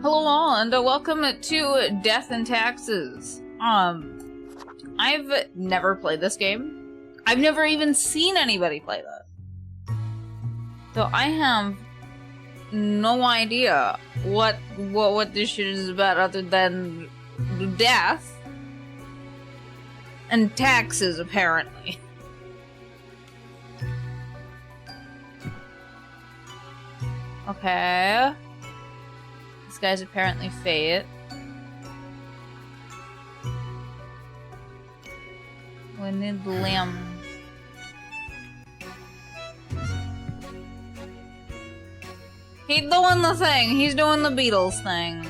Hello all, and welcome to Death and Taxes. I've never played this game. I've never even seen anybody play this. So I have no idea what this shit is about other than death and taxes, apparently. Okay. This guy's apparently Fate. We need Limb. He's doing the thing. He's doing the Beatles thing.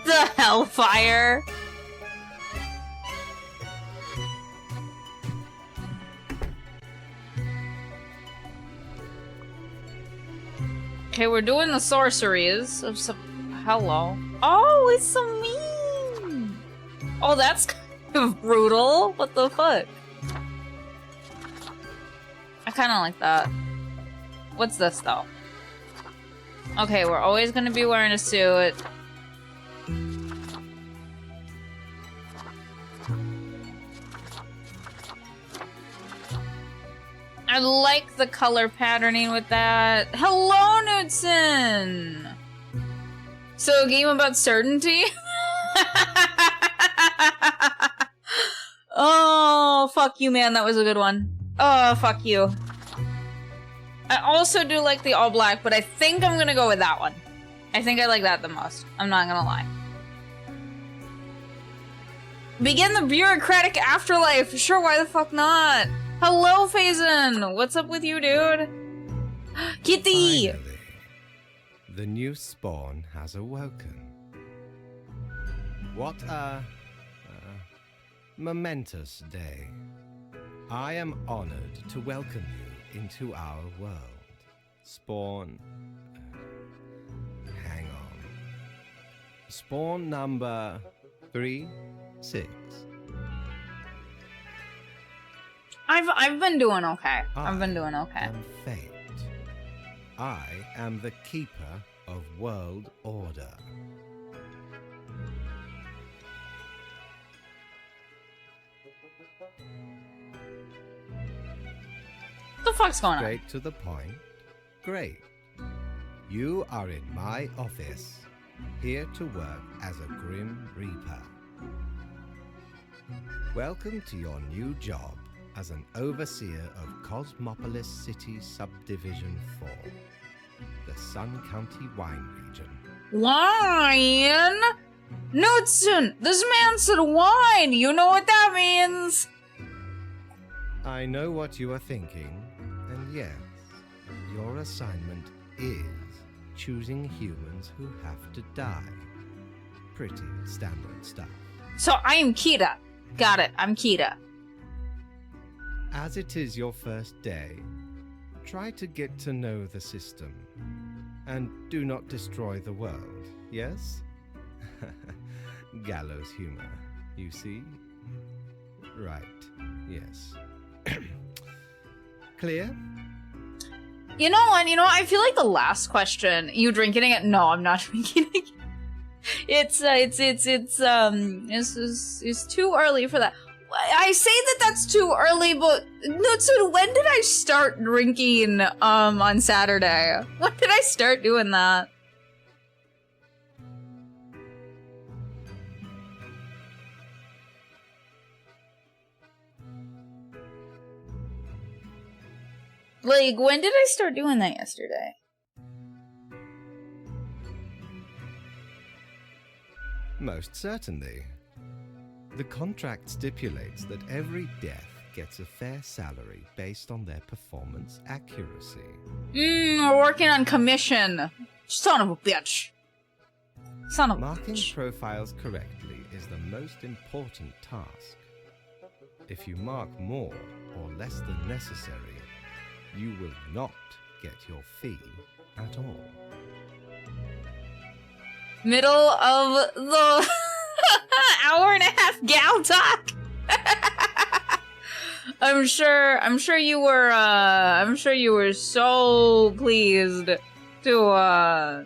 The Hellfire. Okay, we're doing the sorceries of some. Hello. Oh, it's so mean. Oh, that's kind of brutal. What the fuck? I kind of like that. What's this though? Okay, we're always gonna be wearing a suit. I like the color patterning with that. Hello, Knudsen! So, a game about certainty? Oh, fuck you, man. That was a good one. Oh, fuck you. I also do like the all black, but I think I'm gonna go with that one. I think I like that the most. I'm not gonna lie. Begin the bureaucratic afterlife. Sure, why the fuck not? Hello, Phazon! What's up with you, dude? Kitty! Finally, the new spawn has awoken. What a momentous day. I am honored to welcome you into our world. Spawn... hang on. Spawn number 36. I've been doing okay. I've been doing okay. I am Fate. I am the keeper of world order. What the fuck's going on? Straight to the point. Great. You are in my office, here to work as a Grim Reaper. Welcome to your new job as an overseer of Cosmopolis City Subdivision 4, the Sun County Wine Region. Wine? Knudsen! This man said wine! You know what that means! I know what you are thinking, and yes, your assignment is choosing humans who have to die. Pretty standard stuff. So I am Kita. Got it, I'm Kita. As it is your first day, try to get to know the system. And do not destroy the world, yes? Gallows humor, you see? Right, yes. Clear? You know what? I feel like the last question. You drinking it? No, I'm not drinking it. It's too early for that. I say that that's too early, but Knudsen, when did I start drinking on Saturday? When did I start doing that? Like, when did I start doing that yesterday? Most certainly. The contract stipulates that every death gets a fair salary based on their performance accuracy. We're working on commission. Son of a bitch. Son of a Marking bitch. profiles correctly is the most important task. If you mark more or less than necessary, you will not get your fee at all. Middle of the Hour and a half gal talk. I'm sure you were so pleased to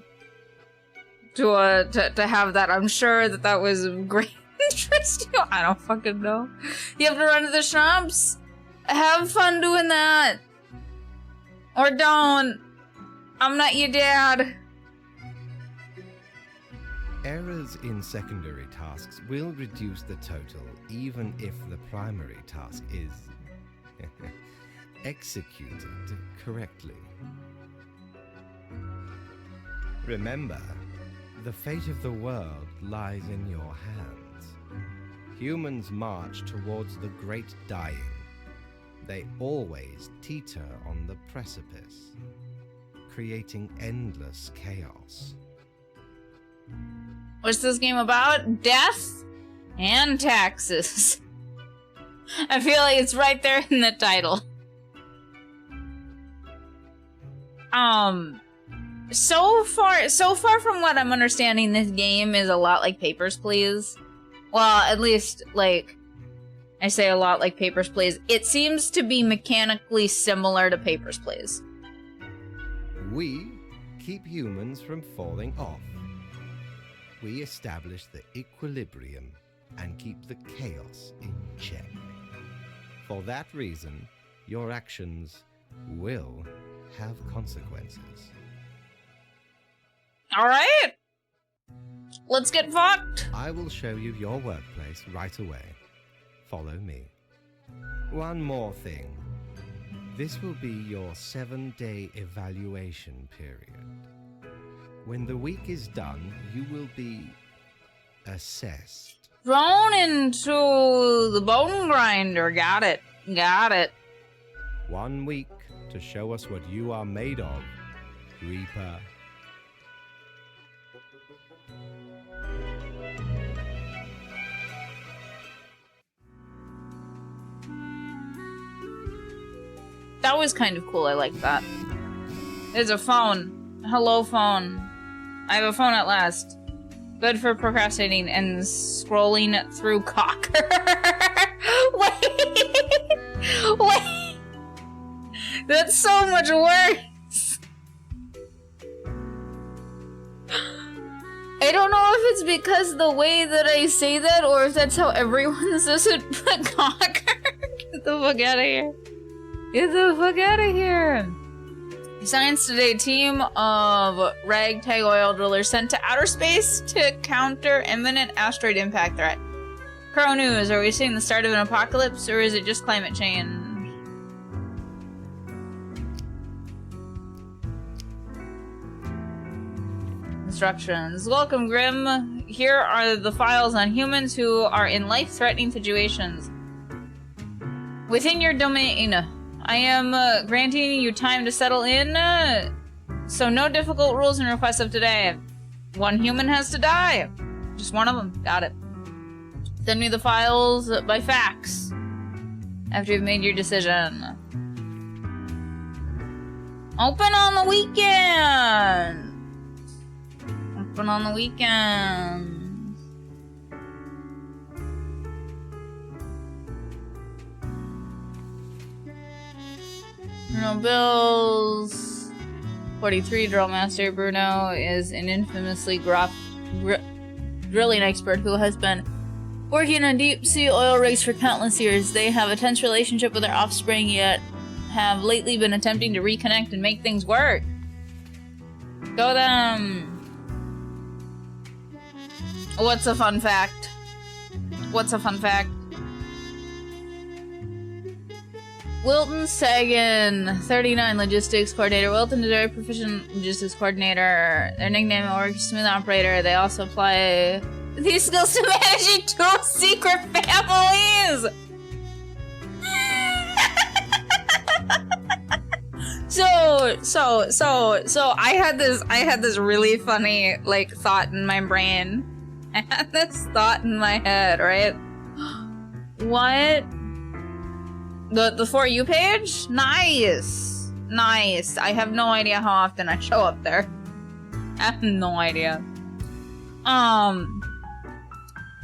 have that. I'm sure that was of great interest to you. I don't fucking know. You have to run to the shops. Have fun doing that. Or don't. I'm not your dad. Errors in secondary tasks will reduce the total, even if the primary task is executed correctly. Remember, the fate of the world lies in your hands. Humans march towards the great dying. They always teeter on the precipice, creating endless chaos. What's this game about? Death and taxes. I feel like it's right there in the title. So far from what I'm understanding, this game is a lot like Papers, Please. Well, at least, like, I say a lot like Papers, Please. It seems to be mechanically similar to Papers, Please. We keep humans from falling off. We establish the equilibrium and keep the chaos in check. For that reason, your actions will have consequences. Alright! Let's get fucked! I will show you your workplace right away. Follow me. One more thing. This will be your 7-day evaluation period. When the week is done, you will be assessed. Thrown into the bone grinder. Got it. Got it. 1 week to show us what you are made of, Reaper. That was kind of cool. I like that. There's a phone. Hello, phone. I have a phone at last. Good for procrastinating and scrolling through Cocker. Wait. That's so much worse. I don't know if it's because the way that I say that or if that's how everyone says it, but Cocker. Get the fuck out of here. Get the fuck out of here! Science Today, team of ragtag oil drillers sent to outer space to counter imminent asteroid impact threat. Crow News, are we seeing the start of an apocalypse or is it just climate change? Instructions. Welcome, Grim. Here are the files on humans who are in life-threatening situations. Within your domain, I am granting you time to settle in, so no difficult rules and requests of today. 1 human has to die. Just 1 of them. Got it. Send me the files by fax after you've made your decision. Open on the weekend. Open on the weekend. No bills. 43, Drill Master Bruno is an infamously gruff drilling expert who has been working on deep-sea oil rigs for countless years. They have a tense relationship with their offspring, yet have lately been attempting to reconnect and make things work. Go them! What's a fun fact? What's a fun fact? Wilton Sagan, 39, logistics coordinator. Wilton is a very proficient logistics coordinator. Their nickname is Smooth Operator. They also apply these skills to managing 2 secret families! So I had this really funny, like, thought in my brain. I had this thought in my head, right? What? The For You page? Nice! Nice. I have no idea how often I show up there. I have no idea. I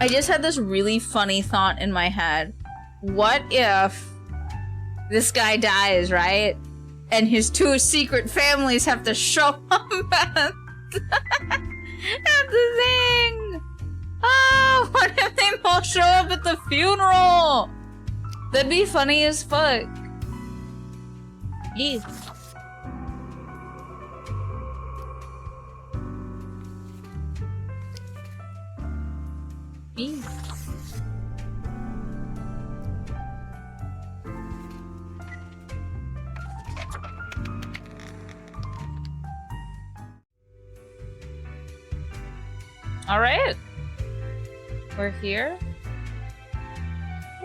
I just had this really funny thought in my head. What if this guy dies, right? And his two secret families have to show up at the thing! Oh, what if they both show up at the funeral? That'd be funny as fuck. Jeez. Jeez. All right. We're here.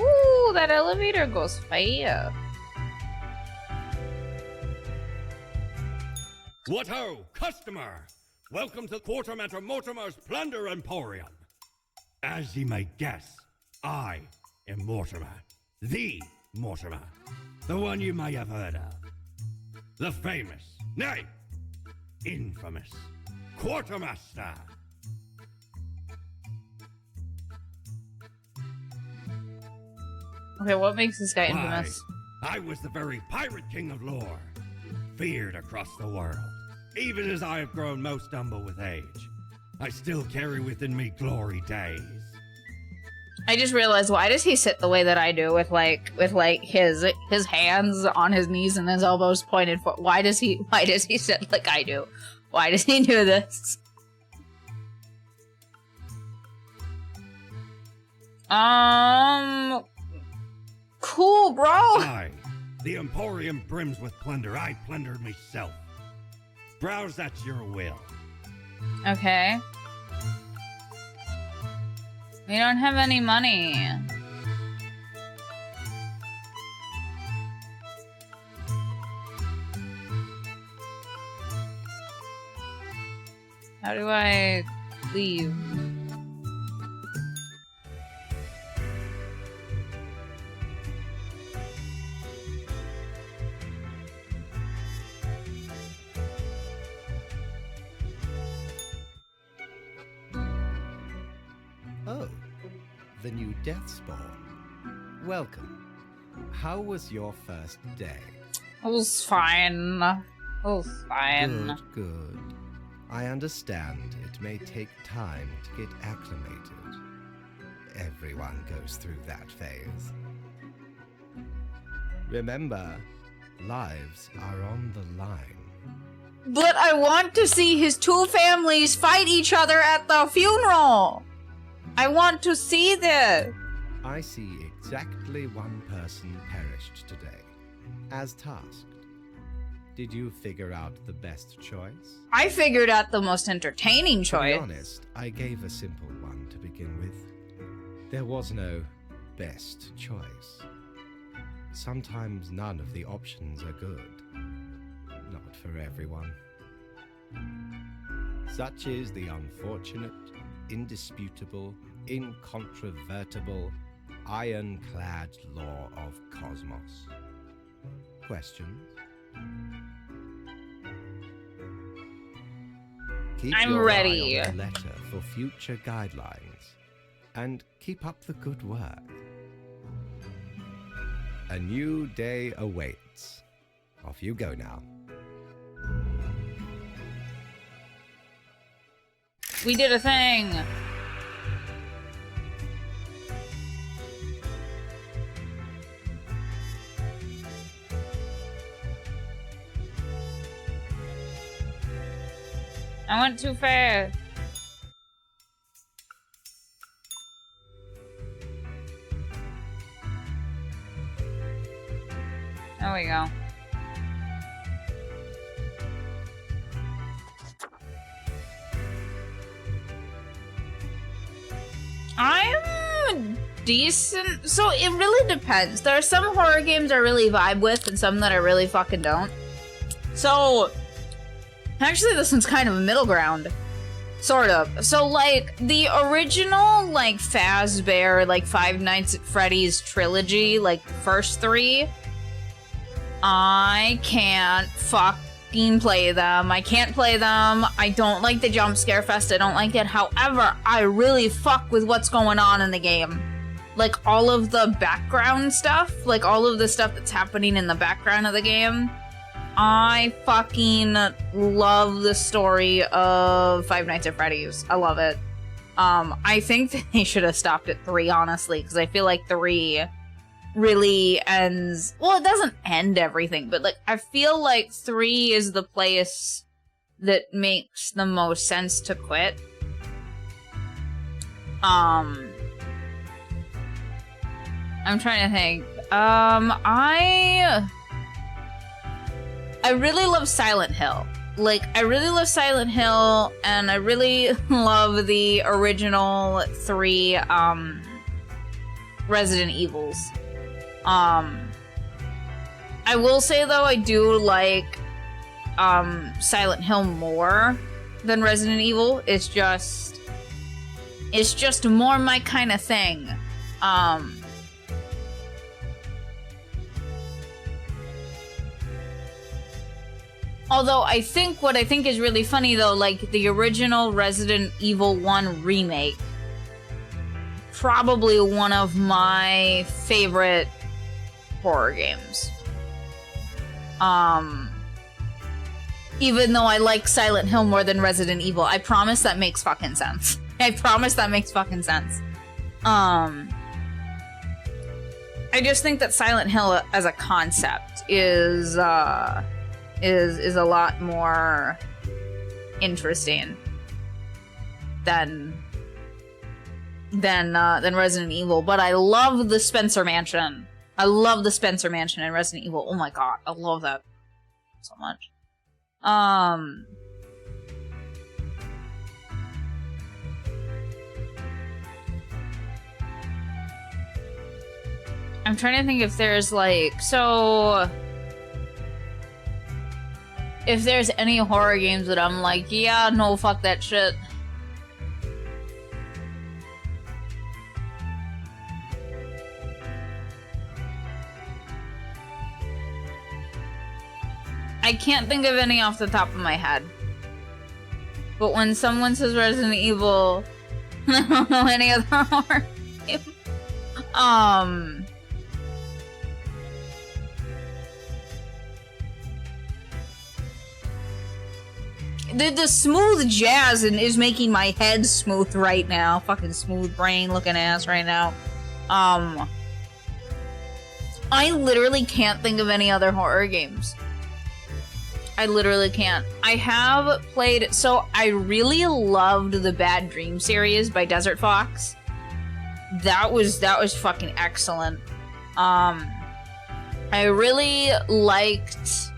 Ooh, that elevator goes fast. What ho, customer! Welcome to Quartermaster Mortimer's Plunder Emporium. As ye may guess, I am Mortimer. The Mortimer. The one you may have heard of. The famous, nay, infamous Quartermaster. Okay, what makes this guy Why, infamous? I was the very pirate king of lore, feared across the world. Even as I have grown most humble with age, I still carry within me glory days. I just realized, why does he sit the way that I do with his hands on his knees and his elbows pointed for? Why does he sit like I do? Why does he do this? Cool, bro. Aye, the Emporium brims with plunder. I plundered myself. Browse at your will. Okay. We don't have any money. How do I leave? Oh, the new Deathspawn. Welcome. How was your first day? It was fine. It was fine. Good, good. I understand it may take time to get acclimated. Everyone goes through that phase. Remember, lives are on the line. But I want to see his two families fight each other at the funeral! I want to see this! I see exactly one person perished today, as tasked. Did you figure out the best choice? I figured out the most entertaining To be choice. honest, I gave a simple one to begin with. There was no best choice. Sometimes none of the options are good. Not for everyone. Such is the unfortunate, indisputable, incontrovertible, ironclad law of Cosmos. Questions? Keep I'm your ready. eye on the letter for future guidelines, and keep up the good work. A new day awaits. Off you go now. We did a thing! I went too fast. There we go. I'm decent. So it really depends. There are some horror games I really vibe with and some that I really fucking don't. So actually this one's kind of a middle ground. Sort of. So like the original like Fazbear, like Five Nights at Freddy's trilogy, like the first three, I can't fucking play them. I can't play them. I don't like the jump scare fest. I don't like it. However, I really fuck with what's going on in the game. Like, all of the background stuff, like, all of the stuff that's happening in the background of the game. I fucking love the story of Five Nights at Freddy's. I love it. I think that they should have stopped at 3, honestly, because I feel like 3 really ends... Well, it doesn't end everything, but, like, I feel like 3 is the place that makes the most sense to quit. I'm trying to think. I really love Silent Hill. Like, I really love Silent Hill, and I really love the original 3, Resident Evils. I will say, though, I do like, Silent Hill more than Resident Evil. It's just more my kind of thing. Although what I think is really funny though, like the original Resident Evil 1 remake, probably one of my favorite horror games. Even though I like Silent Hill more than Resident Evil, I promise that makes fucking sense. I promise that makes fucking sense. I just think that Silent Hill as a concept is a lot more interesting than Resident Evil. But I love the Spencer Mansion. I love the Spencer Mansion in Resident Evil. Oh my god, I love that so much. I'm trying to think if there's like, if there's any horror games that I'm like, yeah, no, fuck that shit. I can't think of any off the top of my head. But when someone says Resident Evil, I don't know any other horror game. The smooth jazz is making my head smooth right now. Fucking smooth brain looking ass right now. I literally can't think of any other horror games. I literally can't. I have played... So, I really loved the Bad Dream series by Desert Fox. That was fucking excellent. I really liked...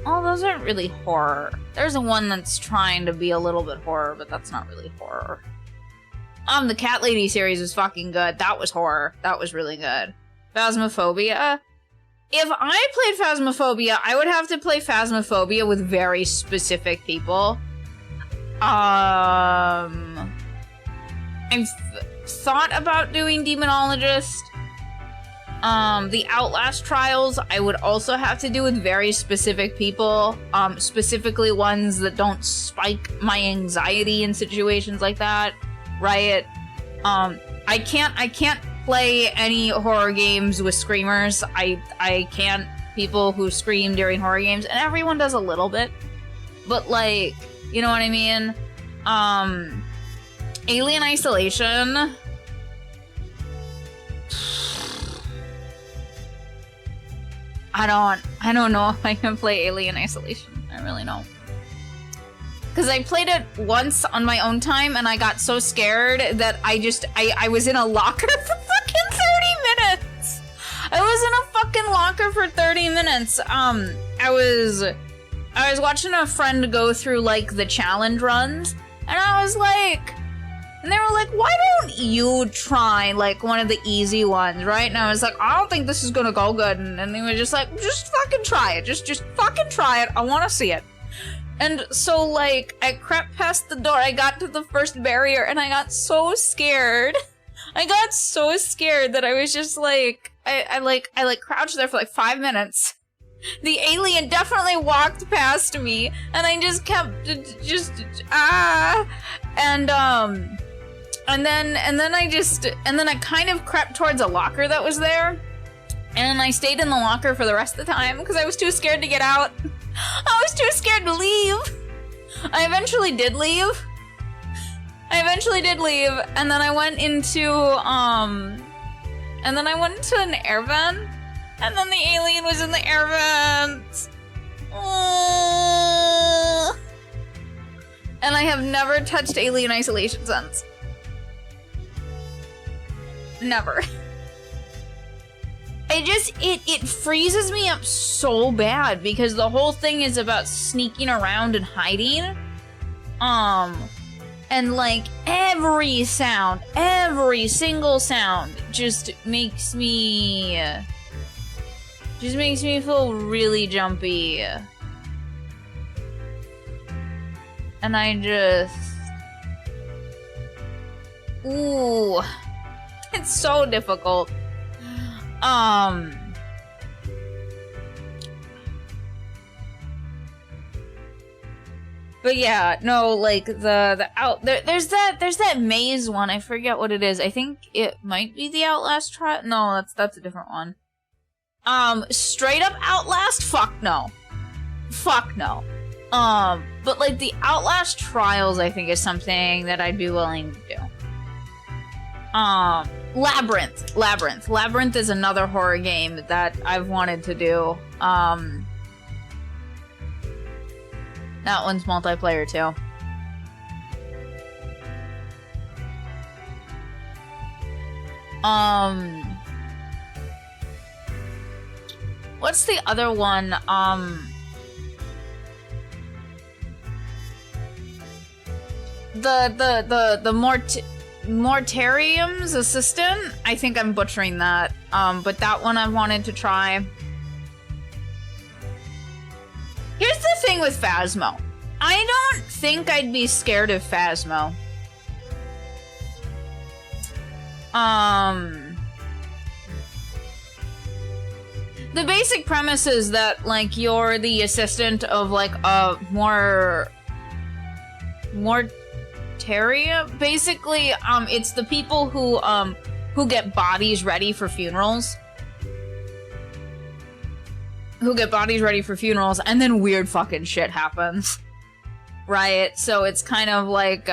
Oh, those aren't really horror. There's one that's trying to be a little bit horror, but that's not really horror. The Cat Lady series was fucking good. That was horror. That was really good. Phasmophobia. If I played Phasmophobia, I would have to play Phasmophobia with very specific people. I've thought about doing Demonologist. The Outlast trials, I would also have to do with very specific people. Specifically ones that don't spike my anxiety in situations like that. Right? I can't play any horror games with screamers. I can't people who scream during horror games, and everyone does a little bit. But like, you know what I mean? Alien Isolation. I don't know if I can play Alien Isolation. I really don't. Because I played it once on my own time, and I got so scared that I was in a locker for fucking 30 minutes! I was in a fucking locker for 30 minutes. I was watching a friend go through, like, the challenge runs, and I was like... And they were like, why don't you try, like, one of the easy ones, right? And I was like, I don't think this is gonna go good. And they were just like, just fucking try it. Just fucking try it. I want to see it. And so, like, I crept past the door. I got to the first barrier, and I got so scared. I got so scared that I was just like, I crouched there for like 5 minutes. The alien definitely walked past me, and I just kept and then I kind of crept towards a locker that was there, and I stayed in the locker for the rest of the time because I was too scared to get out. I was too scared to leave. I eventually did leave, and then I went into an air vent. And then the alien was in the air vents. And I have never touched Alien Isolation since. Never. It freezes me up so bad because the whole thing is about sneaking around and hiding. And like every single sound just makes me feel really jumpy. And I just... Ooh. It's so difficult. But yeah, no, like there's that maze one. I forget what it is. I think it might be the Outlast trial. No, that's a different one. Straight up Outlast? Fuck no. But like the Outlast Trials, I think is something that I'd be willing to do. Labyrinth. Labyrinth is another horror game that I've wanted to do. That one's multiplayer too. What's the other one? The Mortarium's Assistant? I think I'm butchering that. But that one I wanted to try. Here's the thing with Phasmo. I don't think I'd be scared of Phasmo. The basic premise is that, like, you're the assistant of, like, a Mortaria? Basically, it's the people who get bodies ready for funerals. And then weird fucking shit happens. Right? So it's kind of like,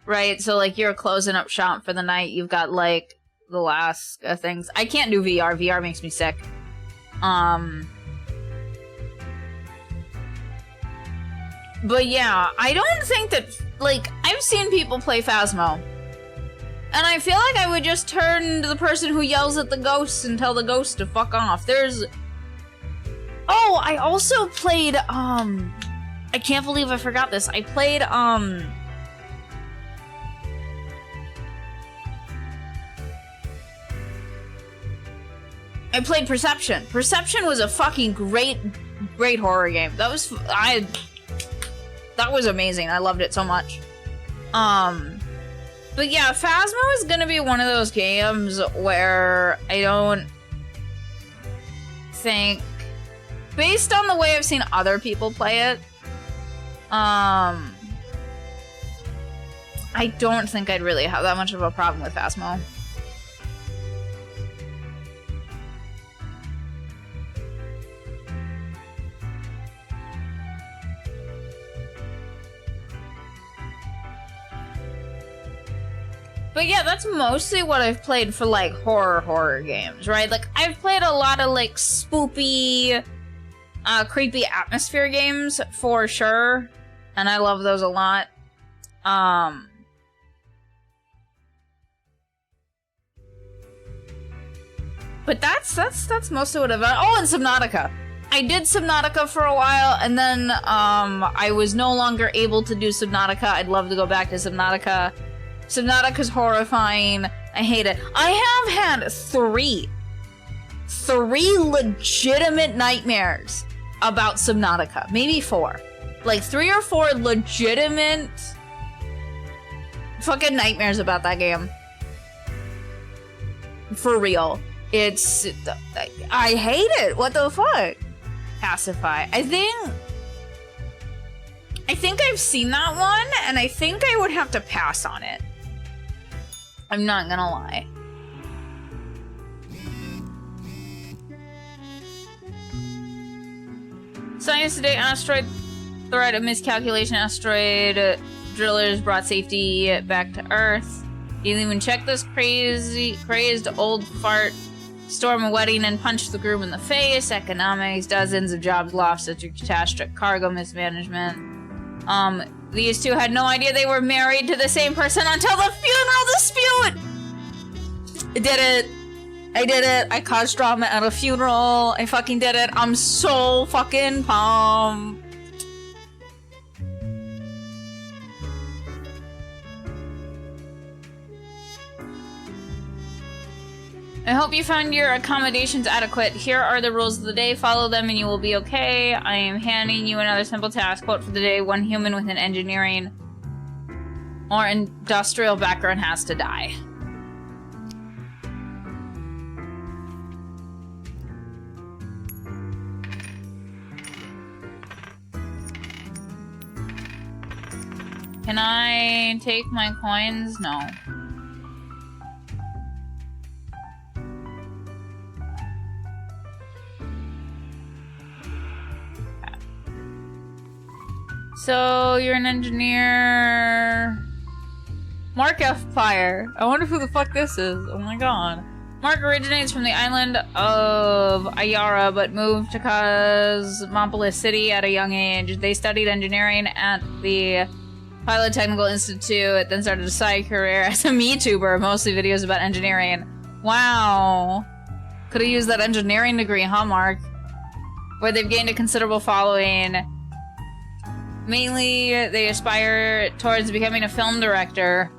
right? So, like, you're closing up shop for the night, you've got, like, the last things. I can't do VR. VR makes me sick. But yeah, I don't think that, like, I've seen people play Phasmo. And I feel like I would just turn to the person who yells at the ghosts and tell the ghost to fuck off. Oh, I also played, I can't believe I forgot this. I played, Perception. Perception was a fucking great horror game. That was amazing. I loved it so much. But yeah, Phasmo is gonna be one of those games where I don't think, based on the way I've seen other people play it, I don't think I'd really have that much of a problem with Phasmo. But yeah, that's mostly what I've played for, like, horror games, right? Like, I've played a lot of, like, spoopy, creepy atmosphere games, for sure. And I love those a lot. But that's mostly what I've done. Oh, and Subnautica. I did Subnautica for a while, and then, I was no longer able to do Subnautica. I'd love to go back to Subnautica. Subnautica's horrifying. I hate it. I have had three legitimate nightmares about Subnautica. Maybe 4. Like 3 or 4 legitimate fucking nightmares about that game. For real. It's... I hate it. What the fuck? Pacify. I think I've seen that one, and I think I would have to pass on it. I'm not gonna lie. Science today, asteroid threat of miscalculation. Asteroid drillers brought safety back to Earth. You even check this crazed old fart. Storm a wedding and punch the groom in the face. Economics, dozens of jobs lost due to catastrophic cargo mismanagement. These two had no idea they were married to the same person until the funeral dispute! I did it. I did it. I caused drama at a funeral. I fucking did it. I'm so fucking pumped. I hope you found your accommodations adequate. Here are the rules of the day. Follow them and you will be okay. I am handing you another simple task. Quote for the day. One human with an engineering or industrial background has to die. Can I take my coins? No. So, you're an engineer... Mark F. Fire. I wonder who the fuck this is. Oh my god. Mark originates from the island of Ayara, but moved to Cosmopolis City at a young age. They studied engineering at the Pilot Technical Institute, then started a side career as a MeTuber, mostly videos about engineering. Wow. Could've used that engineering degree, huh, Mark? Where they've gained a considerable following. Mainly, they aspire towards becoming a film director.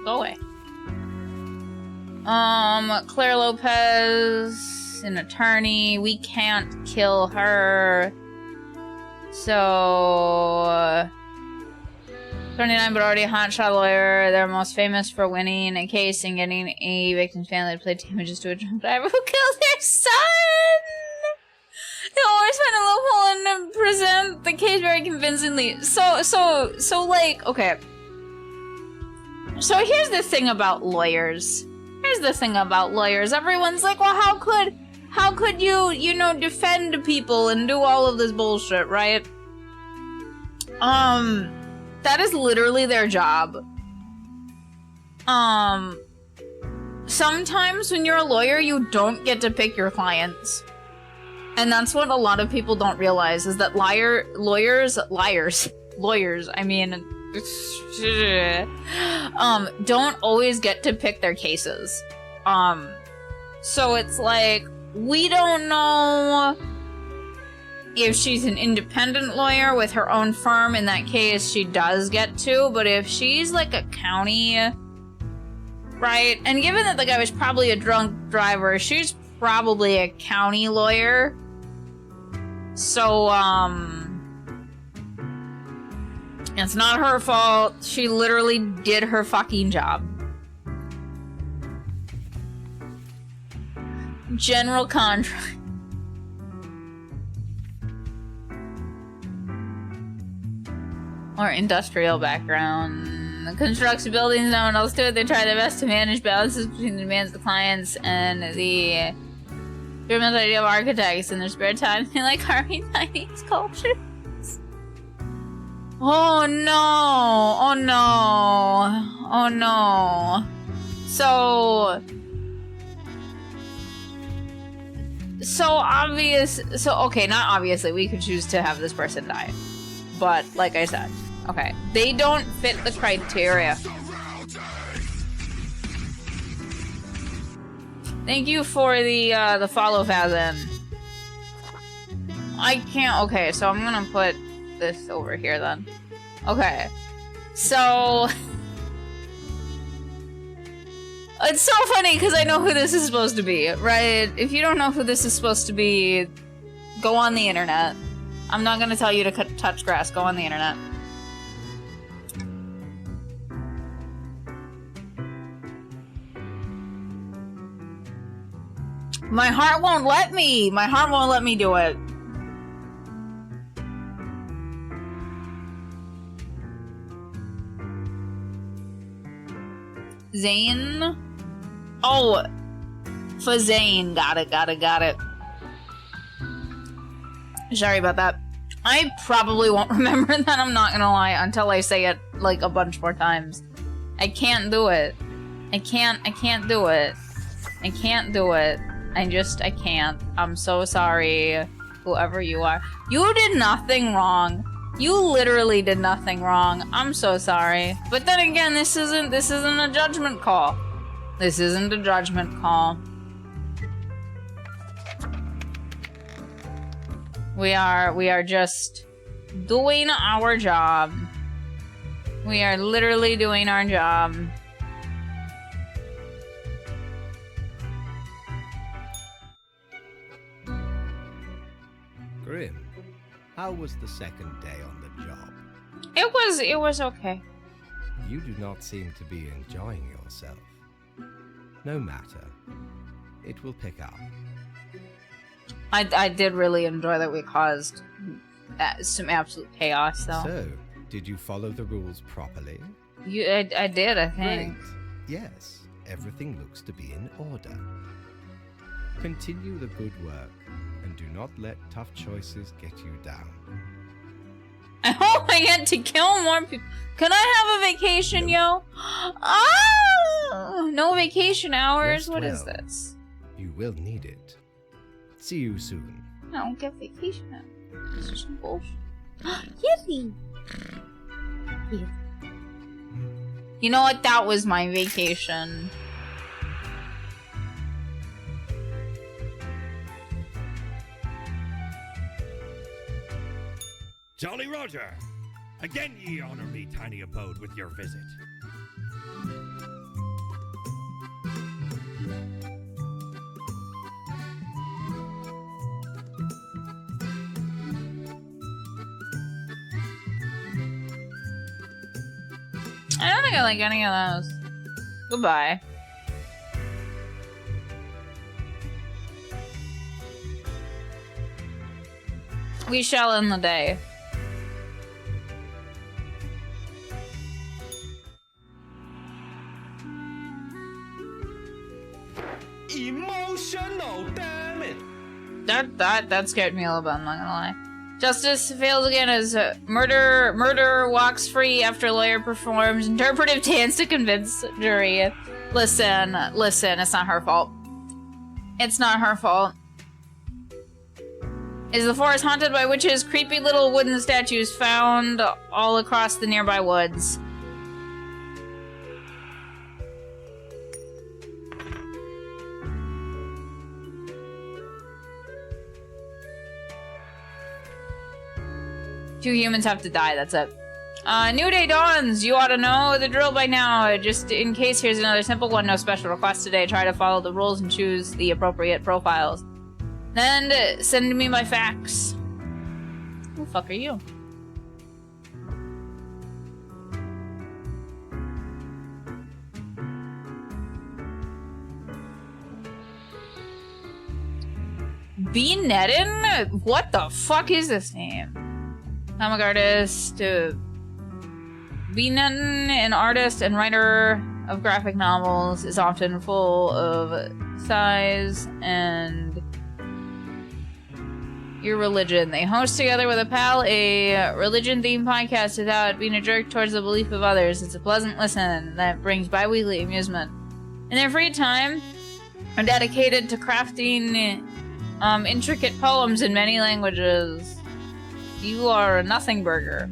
Go away. Claire Lopez, an attorney. We can't kill her. So... 29, but already a hotshot lawyer. They're most famous for winning a case and getting a victim's family to play damages to a drunk driver who killed their son! They always find a loophole and present the case very convincingly. So, like, okay. So here's the thing about lawyers. Everyone's like, well, how could you know, defend people and do all of this bullshit, right? That is literally their job. Sometimes when you're a lawyer, you don't get to pick your clients. And that's what a lot of people don't realize, is that lawyers, I mean, don't always get to pick their cases. So it's like, we don't know if she's an independent lawyer with her own firm. In that case, she does get to, but if she's like a county, right? And given that the guy was probably a drunk driver, she's probably a county lawyer. So, it's not her fault. She literally did her fucking job. General contract. Or industrial background. Constructs buildings, no one else do it. They try their best to manage balances between the demands of the clients and the German idea of architects in their spare time. They like carving tiny sculptures. Oh no! Oh no! Oh no! So obvious. So okay, not obviously. We could choose to have this person die, but like I said, okay, they don't fit the criteria. Thank you for the follow, Fazan. I can't. Okay, so I'm gonna put this over here then. Okay, so it's so funny because I know who this is supposed to be, right? If you don't know who this is supposed to be, go on the internet. I'm not gonna tell you to touch grass. Go on the internet. My heart won't let me. My heart won't let me do it. Zane? Oh, for Zane. Got it. Sorry about that. I probably won't remember that, I'm not gonna lie, until I say it, like, a bunch more times. I can't do it. I can't do it. I can't do it. I can't. I'm so sorry, whoever you are. You did nothing wrong. You literally did nothing wrong. I'm so sorry. But then again, this isn't a judgment call. This isn't a judgment call. We are just doing our job. We are literally doing our job. Grim, how was the second day on the job? It was okay. You do not seem to be enjoying yourself. No matter. It will pick up. I did really enjoy that we caused some absolute chaos, though. So, did you follow the rules properly? I did, I think. Great. Yes, everything looks to be in order. Continue the good work, and do not let tough choices get you down. I hope I get to kill more people. Can I have a vacation, yo? Oh, no vacation hours? Rest What is well. this? You will need it. See you soon. I don't get vacation hours. This is some bullshit. Yippee! You know what? That was my vacation. Jolly Roger! Again ye honor me tiny abode with your visit. I don't think I like any of those. Goodbye. We shall end the day. Emotional, damn it! That scared me a little bit, I'm not gonna lie. Justice fails again as murder walks free after lawyer performs interpretive dance to convince jury. Listen, it's not her fault. It's not her fault. Is the forest haunted by witches? Creepy little wooden statues found all across the nearby woods. Two humans have to die, that's it. New day dawns! You ought to know the drill by now. Just in case, here's another simple one. No special request today. Try to follow the rules and choose the appropriate profiles. Then send me my fax. Who the fuck are you? B. Nedden? What the fuck is this name? Comic artist, B. Nedden, an artist and writer of graphic novels, is often full of size and your religion. They host together with a pal a religion-themed podcast without being a jerk towards the belief of others. It's a pleasant listen that brings bi-weekly amusement. In their free time, are dedicated to crafting intricate poems in many languages. You are a nothing burger.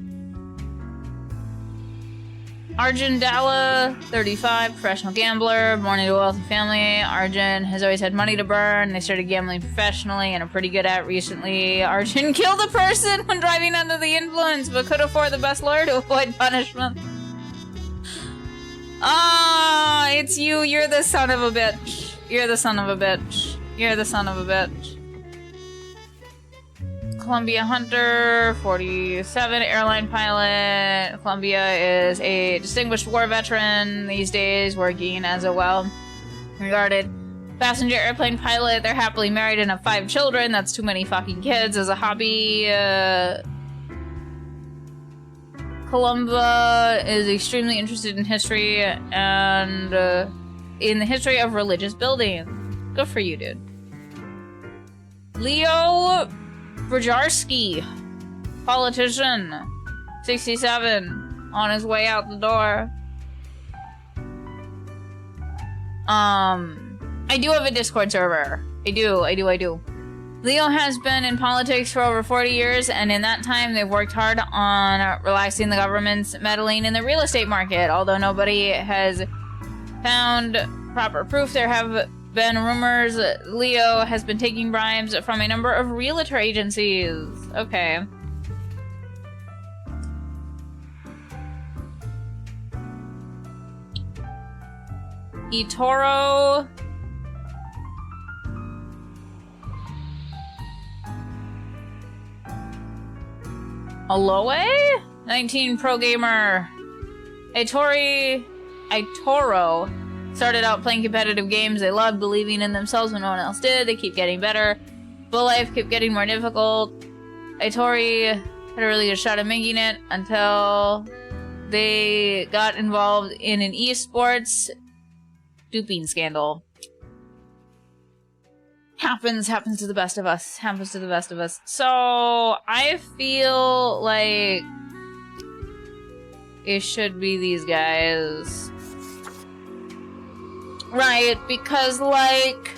Arjun Dalla, 35, professional gambler, born into a wealthy family. Arjun has always had money to burn. They started gambling professionally and are pretty good at it recently. Arjun killed a person when driving under the influence, but could afford the best lawyer to avoid punishment. Ah, it's you. You're the son of a bitch. You're the son of a bitch. You're the son of a bitch. Columbia Hunter, 47, airline pilot. Columbia is a distinguished war veteran these days, working as a well-regarded passenger airplane pilot. They're happily married and have 5 children. That's too many fucking kids. As a hobby, Columba is extremely interested in history and in the history of religious buildings. Good for you, dude. Leo Brzezinski, politician, 67, on his way out the door. I do have a Discord server. I do. Leo has been in politics for over 40 years, and in that time, they've worked hard on relaxing the government's meddling in the real estate market. Although nobody has found proper proof, there have been rumors Leo has been taking bribes from a number of realtor agencies. Okay. eToro. Aloe? 19 pro gamer. eToro started out playing competitive games they loved, believing in themselves when no one else did. They keep getting better, but life kept getting more difficult. eToro had a really good shot at making it until they got involved in an esports duping scandal. Happens to the best of us. So I feel like it should be these guys. Right, because like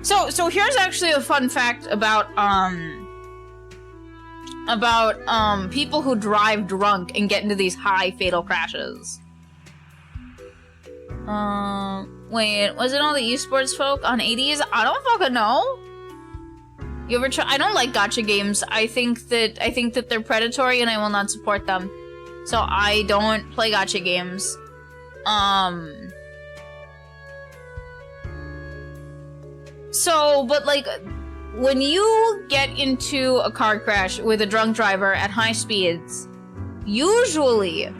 so here's actually a fun fact about people who drive drunk and get into these high fatal crashes. Wait, was it all the esports folk on 80s? I don't fucking know. You ever try? I don't like gacha games. I think that they're predatory and I will not support them. So I don't play gacha games. So, but like, when you get into a car crash with a drunk driver at high speeds, usually,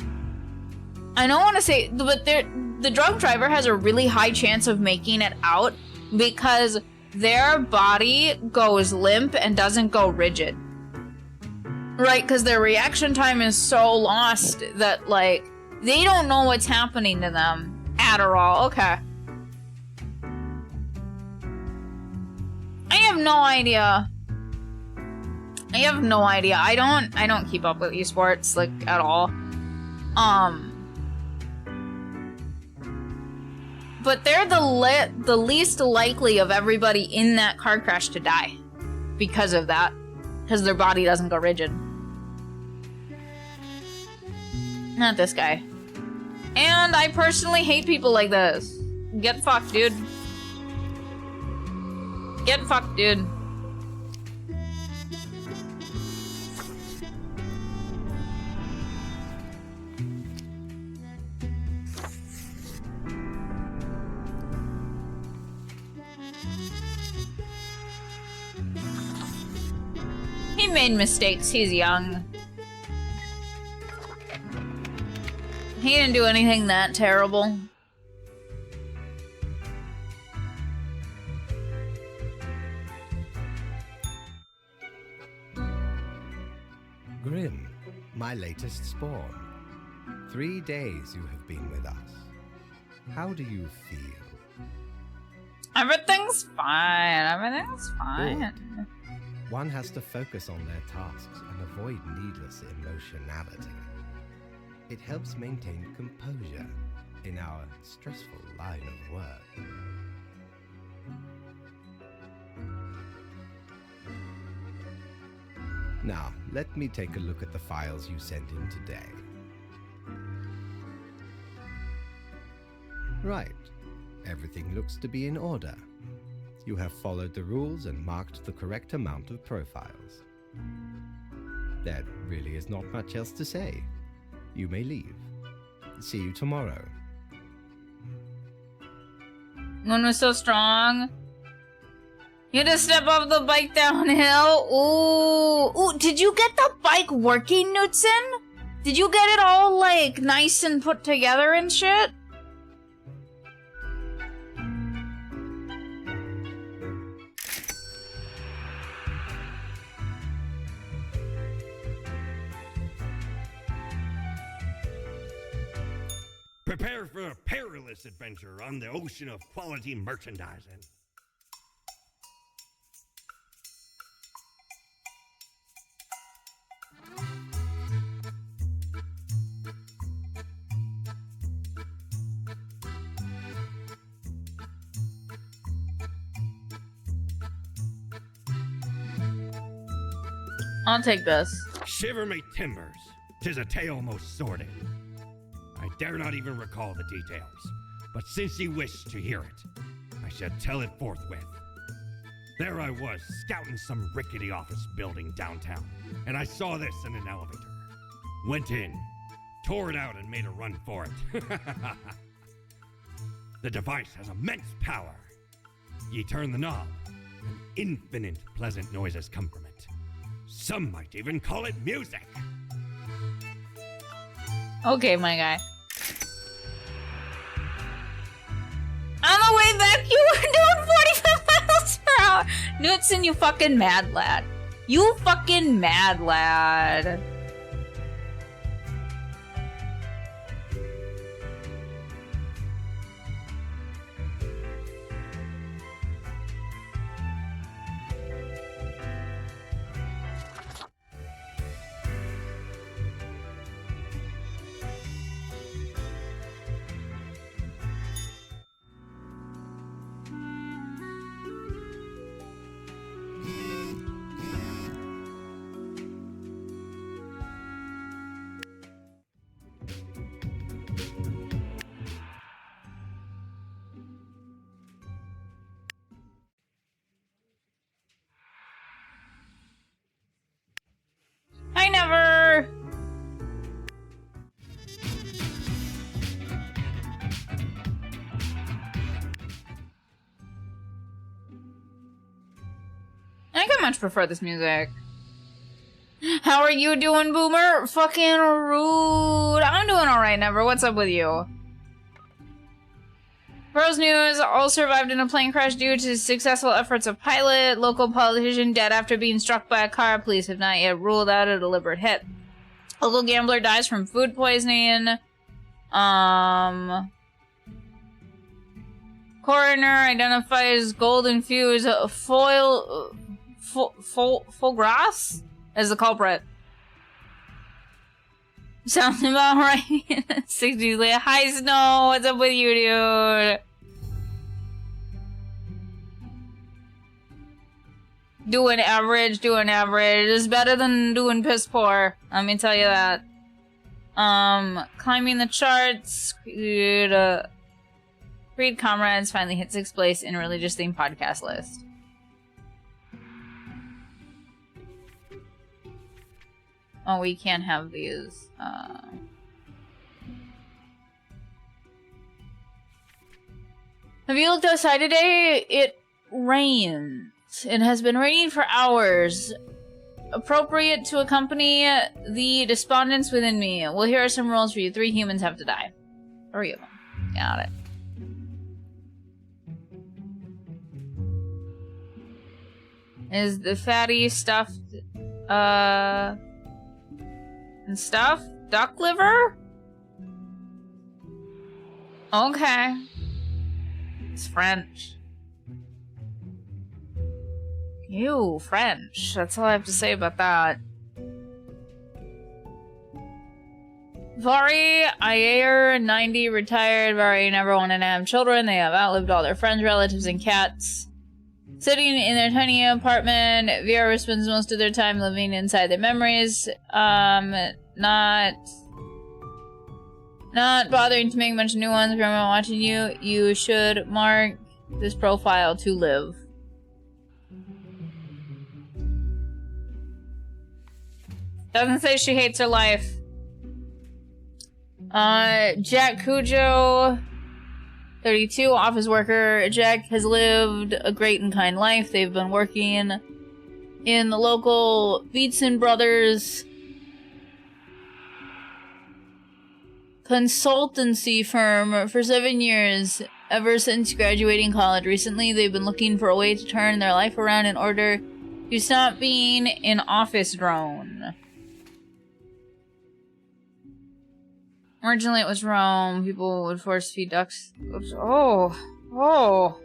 I don't want to say, but the drunk driver has a really high chance of making it out because their body goes limp and doesn't go rigid. Right, because their reaction time is so lost that, like, they don't know what's happening to them. Adderall, okay. I have no idea. I don't keep up with esports, like, at all. But they're the least likely of everybody in that car crash to die. Because of that. Because their body doesn't go rigid. Not this guy. And I personally hate people like this. Get fucked, dude. Get fucked, dude. He made mistakes. He's young. He didn't do anything that terrible. Grim, my latest spawn. 3 days you have been with us. How do you feel? Everything's fine. Good. One has to focus on their tasks and avoid needless emotionality. It helps maintain composure in our stressful line of work. Now, let me take a look at the files you sent in today. Right. Everything looks to be in order. You have followed the rules and marked the correct amount of profiles. There really is not much else to say. You may leave. See you tomorrow. One was so strong. You had to step off the bike downhill. Ooh, did you get the bike working, Knudsen? Did you get it all, like, nice and put together and shit? Prepare for a perilous adventure on the ocean of quality merchandising. I'll take this. Shiver me timbers, 'tis a tale most sordid. I dare not even recall the details, but since ye wish to hear it, I shall tell it forthwith. There I was, scouting some rickety office building downtown, and I saw this in an elevator. Went in, tore it out, and made a run for it. The device has immense power. Ye turn the knob, and infinite pleasant noises come from it. Some might even call it music. Okay, my guy. On the way back, you were doing 45 miles per hour. Knutson, you fucking mad lad. You fucking mad lad. I never. I can much prefer this music. How are you doing, Boomer? Fucking rude. I'm doing alright, Never. What's up with you? Bros News all survived in a plane crash due to successful efforts of pilot. Local politician dead after being struck by a car. Police have not yet ruled out a deliberate hit. Local gambler dies from food poisoning. Coroner identifies gold-infused foie gras as the culprit. Sounds about right. 60s later. Hi, Snow. What's up with you, dude? Doing average. It's better than doing piss poor. Let me tell you that. Climbing the charts. Creed Comrades finally hit 6th place in religious themed podcast list. Oh, we can't have these. Have you looked outside today? It rains. It has been raining for hours. Appropriate to accompany the despondence within me. Well, here are some rules for you. 3 humans have to die. 3 of them. Got it. Is the fatty stuffed, and stuff? Duck liver? Okay. It's French. Ew, French. That's all I have to say about that. Vari, Ayer, 90, retired. Vari never wanted to have children. They have outlived all their friends, relatives, and cats. Sitting in their tiny apartment, Vera spends most of their time living inside their memories. Not bothering to make a bunch of new ones. Grandma watching you. You should mark this profile to live. Doesn't say she hates her life. Jack Cujo, 32, office worker. Jack has lived a great and kind life. They've been working in the local Beatson Brothers consultancy firm for 7 years, ever since graduating college. Recently, they've been looking for a way to turn their life around in order to stop being an office drone. Originally it was Rome. People would force feed ducks. Oops. Oh. Oh.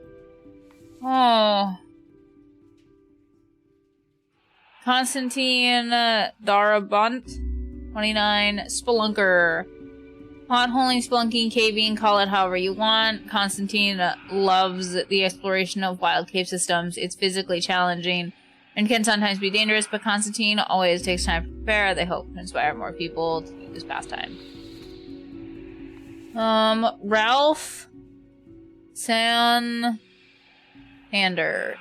Oh. Constantine Darabont, 29, Spelunker. Potholing, spelunking, caving, call it however you want. Constantine loves the exploration of wild cave systems. It's physically challenging and can sometimes be dangerous, but Constantine always takes time to prepare. They hope to inspire more people to do this pastime. Ralph Santander,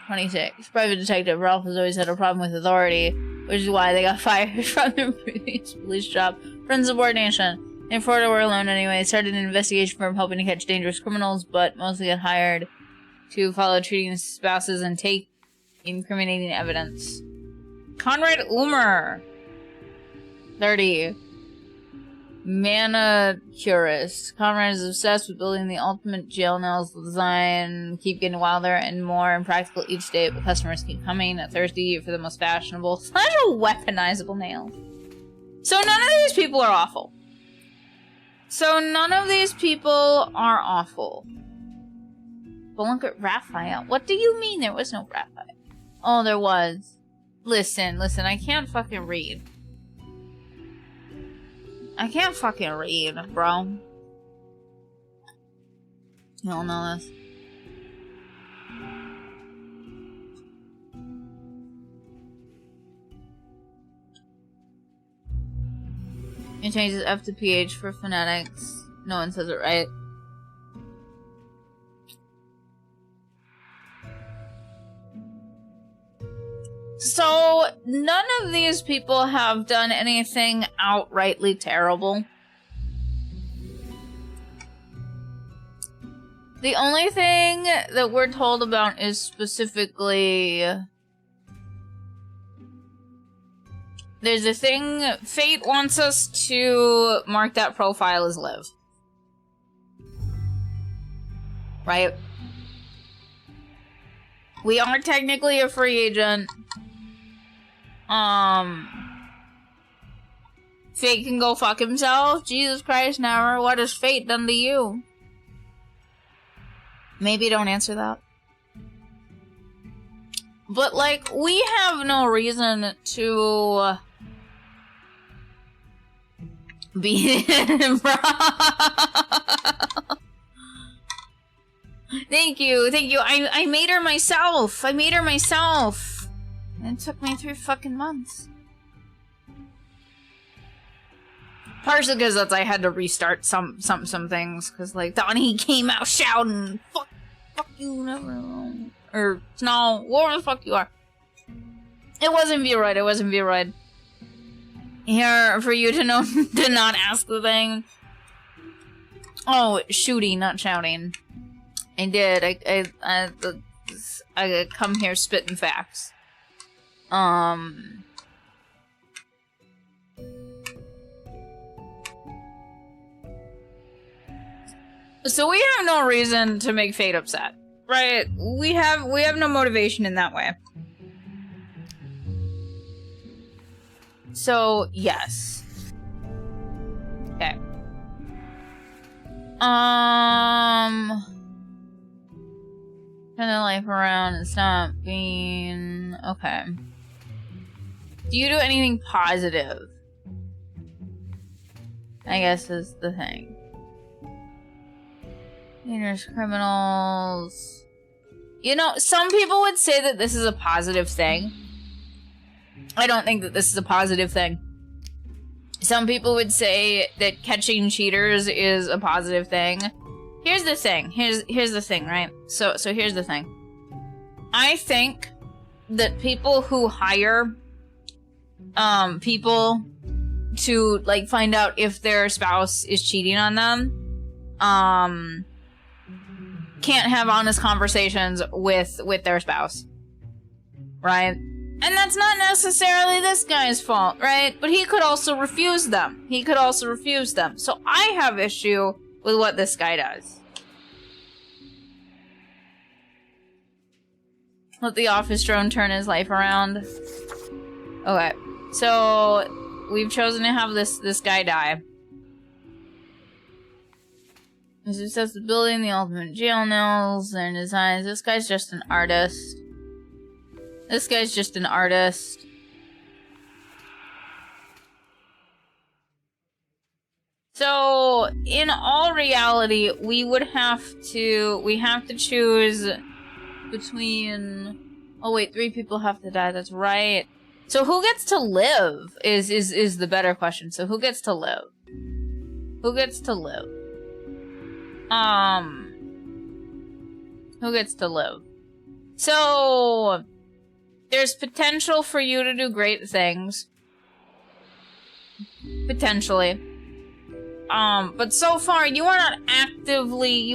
26. Private detective. Ralph has always had a problem with authority, which is why they got fired from their previous police job for insubordination. In Florida, we're alone anyway. Started an investigation firm hoping to catch dangerous criminals, but mostly got hired to follow treating spouses and take incriminating evidence. Conrad Umer, 30. Manicurist. Conrad is obsessed with building the ultimate jail nails design, keep getting wilder and more impractical each day, but customers keep coming, thirsty for the most fashionable / weaponizable nails. So none of these people are awful. Spelunker Raphael. What do you mean there was no Raphael? Oh, there was. Listen, I can't fucking read. I can't fucking read, bro. You don't know this. It changes F to PH for phonetics. No one says it right. So, none of these people have done anything outrightly terrible. The only thing that we're told about is specifically... There's a thing... Fate wants us to mark that profile as Liv. Right? We are technically a free agent. Fate can go fuck himself. Jesus Christ, never. What has fate done to you? Maybe don't answer that. But, like, we have no reason to be... Thank you. I made her myself. And it took me 3 fucking months. Partially because I had to restart some things, because like Donnie came out shouting, fuck you, never, or no, whatever the fuck you are. It wasn't Vroid. Here for you to know to not ask the thing. Oh, shooting, not shouting. I did. I come here spitting facts. So we have no reason to make Fate upset, right? We have no motivation in that way. So, yes. Okay. Turn the life around and stop being... Okay. Do you do anything positive? I guess is the thing. Dangerous criminals. You know, some people would say that this is a positive thing. I don't think that this is a positive thing. Some people would say that catching cheaters is a positive thing. Here's the thing. Here's the thing, right? So here's the thing. I think that people who hire people to like find out if their spouse is cheating on them can't have honest conversations with their spouse, right? And that's not necessarily this guy's fault, right? But he could also refuse them. So I have issue with what this guy does. Let the office drone turn his life around. Okay, so we've chosen to have this guy die. Who's obsessed with building the ultimate jail nails, their designs. This guy's just an artist. This guy's just an artist. So, in all reality, we have to choose between... Oh wait, 3 people have to die, that's right. So who gets to live is the better question. So who gets to live? Who gets to live? Who gets to live? So, there's potential for you to do great things. Potentially. But so far, you are not actively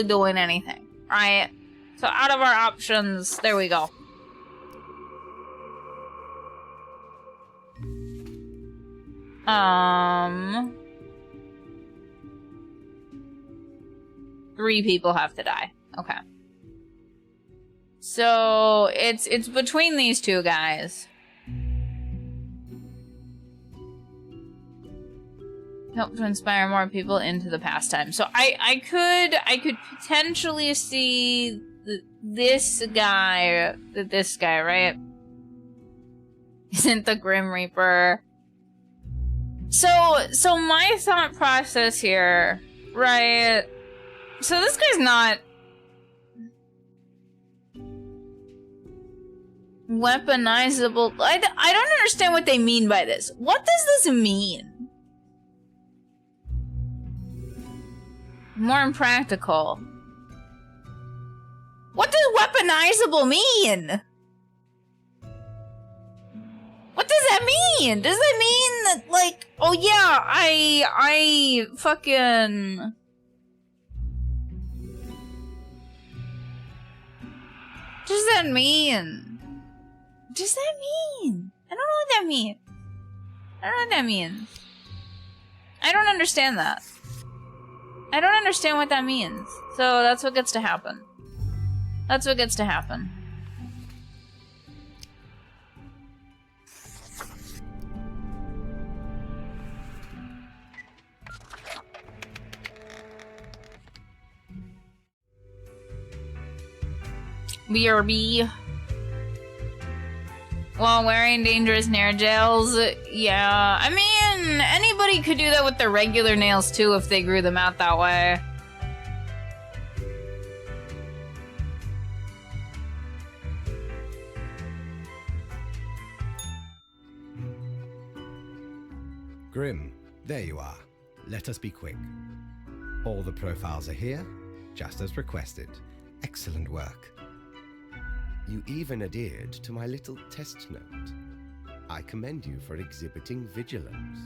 doing anything, right? So out of our options, there we go. Three people have to die. Okay. So it's between these two guys. Help to inspire more people into the pastime. So I could potentially see this guy, right? Isn't the Grim Reaper? So my thought process here, right? So this guy's not weaponizable. I don't understand what they mean by this. What does this mean? More impractical. What does weaponizable mean? What does that mean? Does that mean that, like, oh yeah, I fucking... What does that mean? What does that mean? I don't know what that means. I don't know what that means. I don't understand that. I don't understand what that means. So that's what gets to happen. That's what gets to happen. BRB. While wearing dangerous nail gels, yeah. I mean, anybody could do that with their regular nails too if they grew them out that way. Grim, there you are. Let us be quick. All the profiles are here, just as requested. Excellent work. You even adhered to my little test note. I commend you for exhibiting vigilance.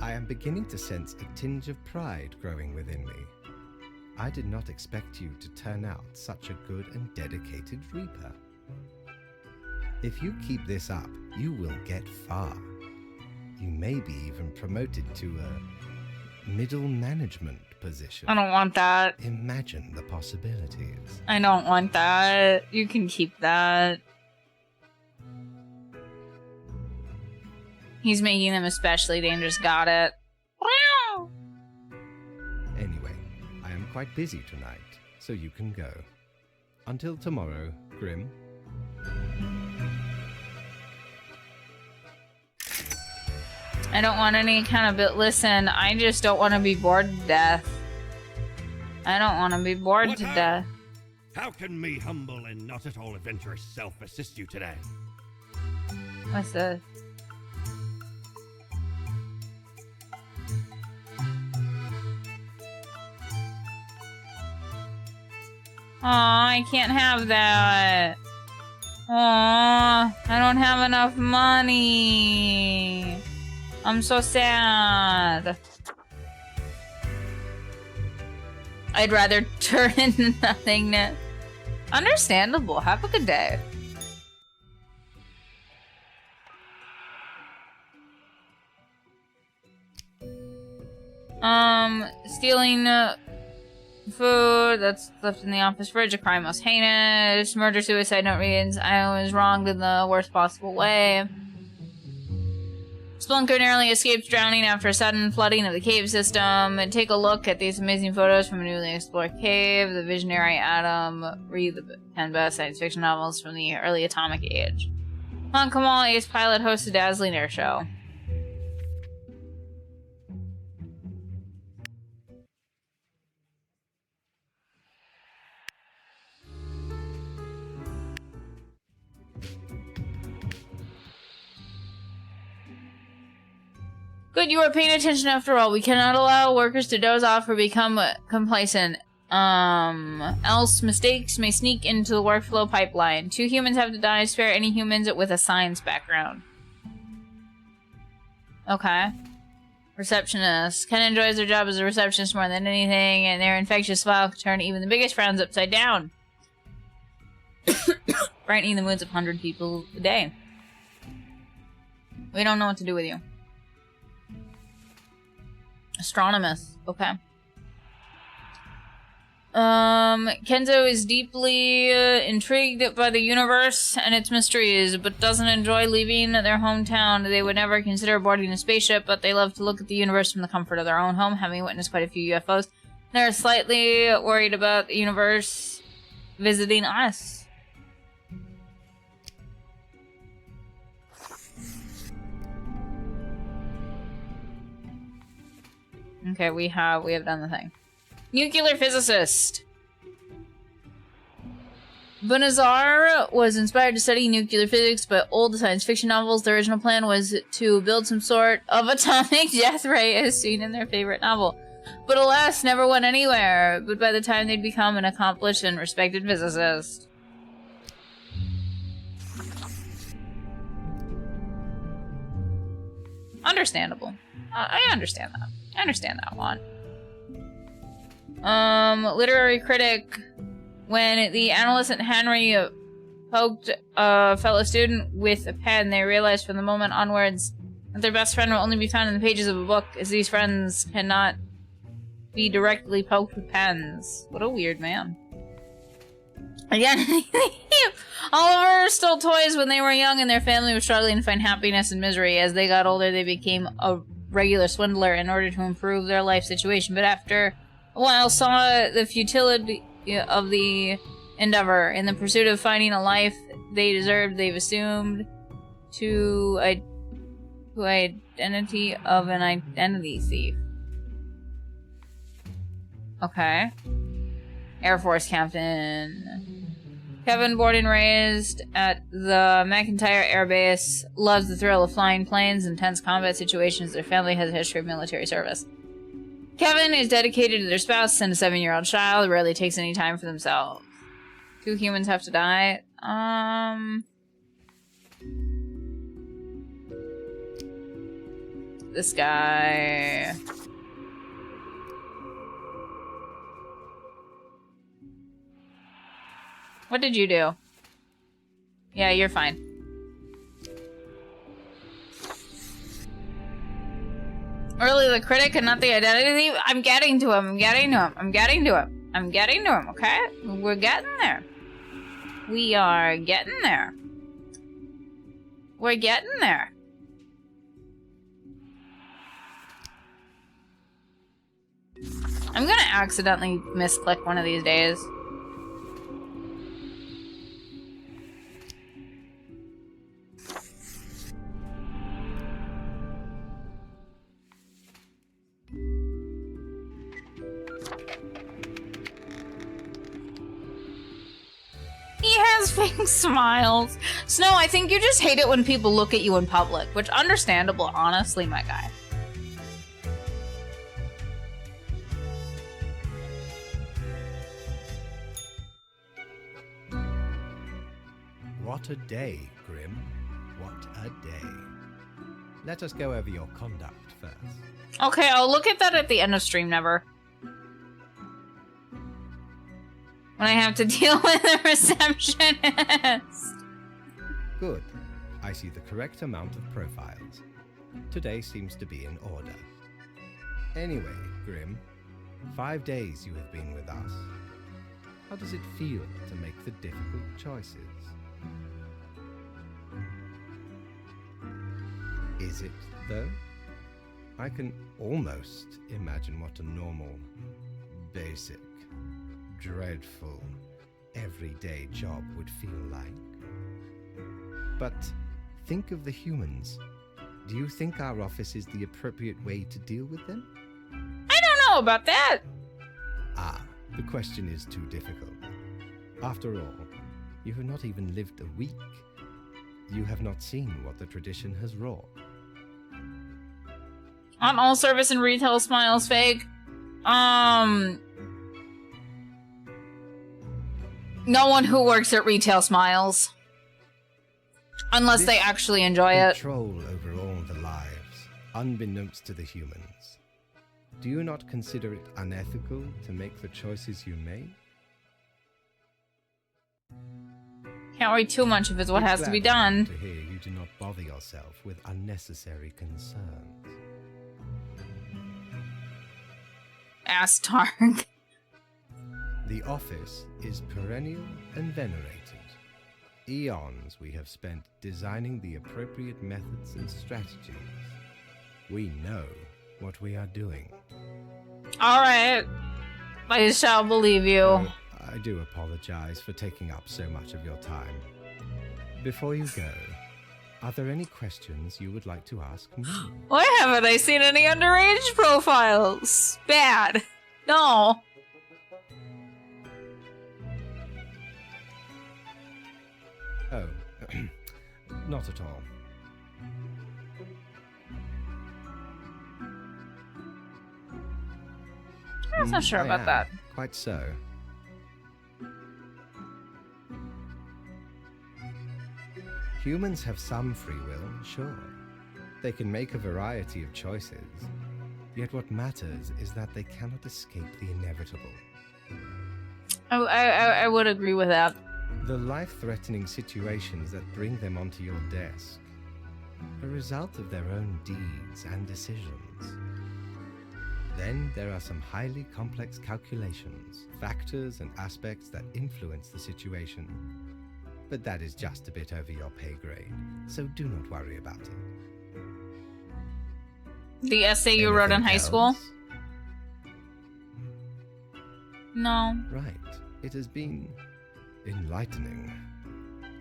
I am beginning to sense a tinge of pride growing within me. I did not expect you to turn out such a good and dedicated Reaper. If you keep this up, you will get far. You may be even promoted to a middle management position. I don't want that. Imagine the possibilities. I don't want that. You can keep that. He's making them especially dangerous. Got it. Anyway, I am quite busy tonight, so you can go. Until tomorrow, Grim. I don't want any accountability. Listen, I just don't want to be bored to death. I don't want to be bored What to how? death. How can me humble and not at all adventurous self assist you today? What's this? Aw, I can't have that. Aw, I don't have enough money. I'm so sad. I'd rather turn into nothingness. Understandable. Have a good day. Stealing food that's left in the office fridge, a crime most heinous. Murder, suicide, note reads, I was wronged in the worst possible way. Splunker narrowly escapes drowning after a sudden flooding of the cave system. And take a look at these amazing photos from a newly explored cave. The visionary Adam. Read the 10 best science fiction novels from the early atomic age. Han Kamal, ace pilot, hosts a dazzling air show. Good, you are paying attention after all. We cannot allow workers to doze off or become complacent. Else mistakes may sneak into the workflow pipeline. 2 humans have to die. Spare any humans with a science background. Okay. Receptionist. Ken enjoys their job as a receptionist more than anything, and their infectious smile can turn even the biggest frowns upside down. Brightening the moods of 100 people a day. We don't know what to do with you. Astronomist. Okay. Kenzo is deeply intrigued by the universe and its mysteries, but doesn't enjoy leaving their hometown. They would never consider boarding a spaceship, but they love to look at the universe from the comfort of their own home, having witnessed quite a few UFOs. They're slightly worried about the universe visiting us. Okay, we have done the thing. Nuclear physicist. Bunazar was inspired to study nuclear physics by old science fiction novels. The original plan was to build some sort of atomic death ray as seen in their favorite novel. But alas, never went anywhere. But by the time they'd become an accomplished and respected physicist. Understandable. I understand that. I understand that one. Literary critic. When the adolescent Henry poked a fellow student with a pen, they realized from the moment onwards that their best friend will only be found in the pages of a book, as these friends cannot be directly poked with pens. What a weird man. Again, Oliver stole toys when they were young, and their family was struggling to find happiness and misery. As they got older, they became a regular swindler in order to improve their life situation, but after a while saw the futility of the endeavor. In the pursuit of finding a life they deserved, they've assumed to identity of an identity thief. Okay. Air Force Captain. Kevin, born and raised at the McIntyre Air Base, loves the thrill of flying planes and tense combat situations. Their family has a history of military service. Kevin is dedicated to their spouse and a 7-year-old child, rarely takes any time for themselves. 2 humans have to die. This guy. What did you do? Yeah, you're fine. Early the critic and not the identity. I'm getting to him. Okay? We're getting there. We are getting there. We're getting there. I'm gonna accidentally misclick one of these days. He has fake smiles. Snow, I think you just hate it when people look at you in public, which understandable, honestly, my guy. What a day, Grim. What a day. Let us go over your conduct first. Okay, I'll look at that at the end of stream, never. When I have to deal with a receptionist. Good. I see the correct amount of profiles. Today seems to be in order. Anyway, Grim, 5 days you have been with us. How does it feel to make the difficult choices? Is it, though? I can almost imagine what a normal, basic, dreadful, everyday job would feel like. But think of the humans. Do you think our office is the appropriate way to deal with them? I don't know about that. Ah, the question is too difficult. After all, you have not even lived a week. You have not seen what the tradition has wrought. On all service and retail smiles fake. No one who works at retail smiles. Unless they actually enjoy it. Control over all the lives, unbeknownst to the humans. Do you not consider it unethical to make the choices you make? Can't worry too much if it's what has to be done. To hear you do not bother yourself with unnecessary concerns. Ass Targ. The office is perennial and venerated. Eons we have spent designing the appropriate methods and strategies. We know what we are doing. Alright. I shall believe you. I do apologize for taking up so much of your time. Before you go, are there any questions you would like to ask me? Why haven't I seen any underage profiles? Bad. No. Oh, not at all. I'm not sure I about am. that. Quite so. Humans have some free will, sure. They can make a variety of choices. Yet what matters is that they cannot escape the inevitable. I would agree with that. The life-threatening situations that bring them onto your desk, a result of their own deeds and decisions. Then there are some highly complex calculations, factors and aspects that influence the situation. But that is just a bit over your pay grade, so do not worry about it. The essay you wrote in Anything high school? else? No. Right. It has been enlightening.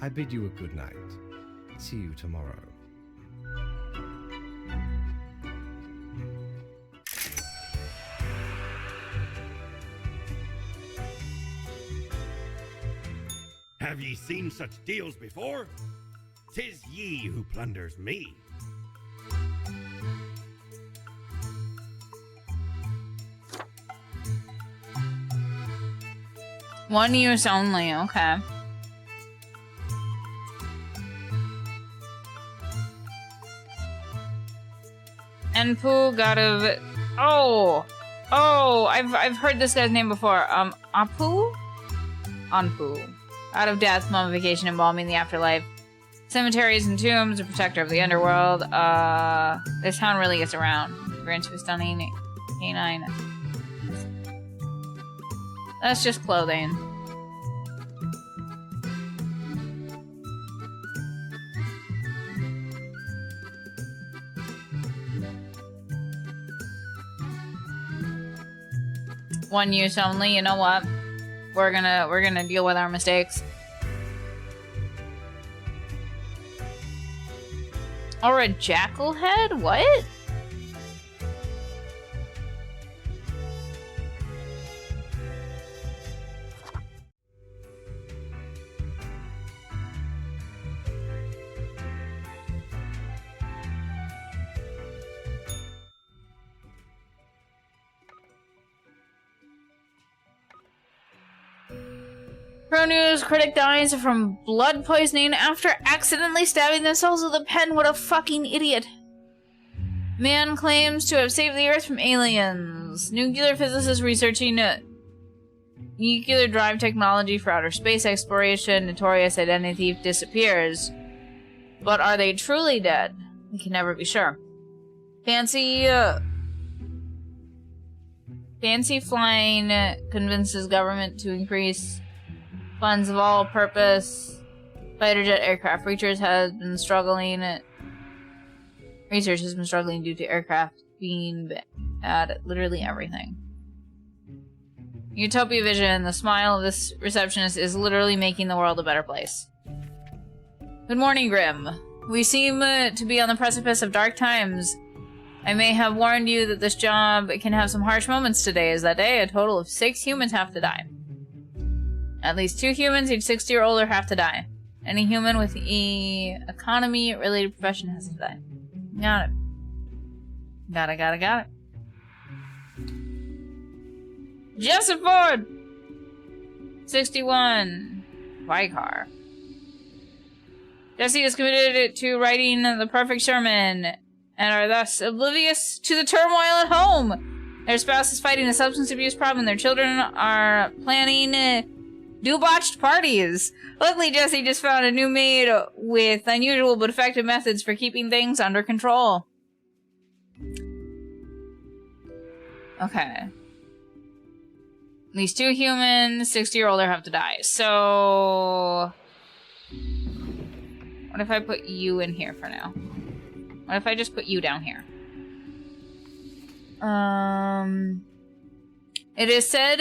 I bid you a good night. See you tomorrow. Have ye seen such deals before? 'Tis ye who plunders me. One use only, okay. Enpu God of... Oh! Oh! I've heard this guy's name before. Apu? Anpu. Out of death, mummification, embalming, the afterlife. Cemeteries and tombs, a protector of the underworld. This town really gets around. Grants you a stunning canine. That's just clothing. One use only, you know what? We're gonna deal with our mistakes. Or a jackal head? What? Pro News critic dies from blood poisoning after accidentally stabbing themselves with a pen. What a fucking idiot. Man claims to have saved the Earth from aliens. Nuclear physicists researching nuclear drive technology for outer space exploration. Notorious identity disappears. But are they truly dead? We can never be sure. Fancy flying convinces government to increase funds of all purpose. Fighter jet aircraft. Reachers have been struggling Research has been struggling due to aircraft being bad at literally everything. Utopia Vision, the smile of this receptionist is literally making the world a better place. Good morning, Grim. We seem to be on the precipice of dark times. I may have warned you that this job can have some harsh moments today, as that day a total of 6 humans have to die. At least 2 humans aged 60 or older have to die. Any human with economy-related profession has to die. Got it. Got it. Joseph Ford! 61. Vicar. Jesse is committed to writing the perfect sermon and are thus oblivious to the turmoil at home. Their spouse is fighting a substance abuse problem and their children are planning debauched parties. Luckily, Jesse just found a new maid with unusual but effective methods for keeping things under control. Okay. At least 2 humans, 60 or older have to die. So... what if I put you in here for now? What if I just put you down here? It is said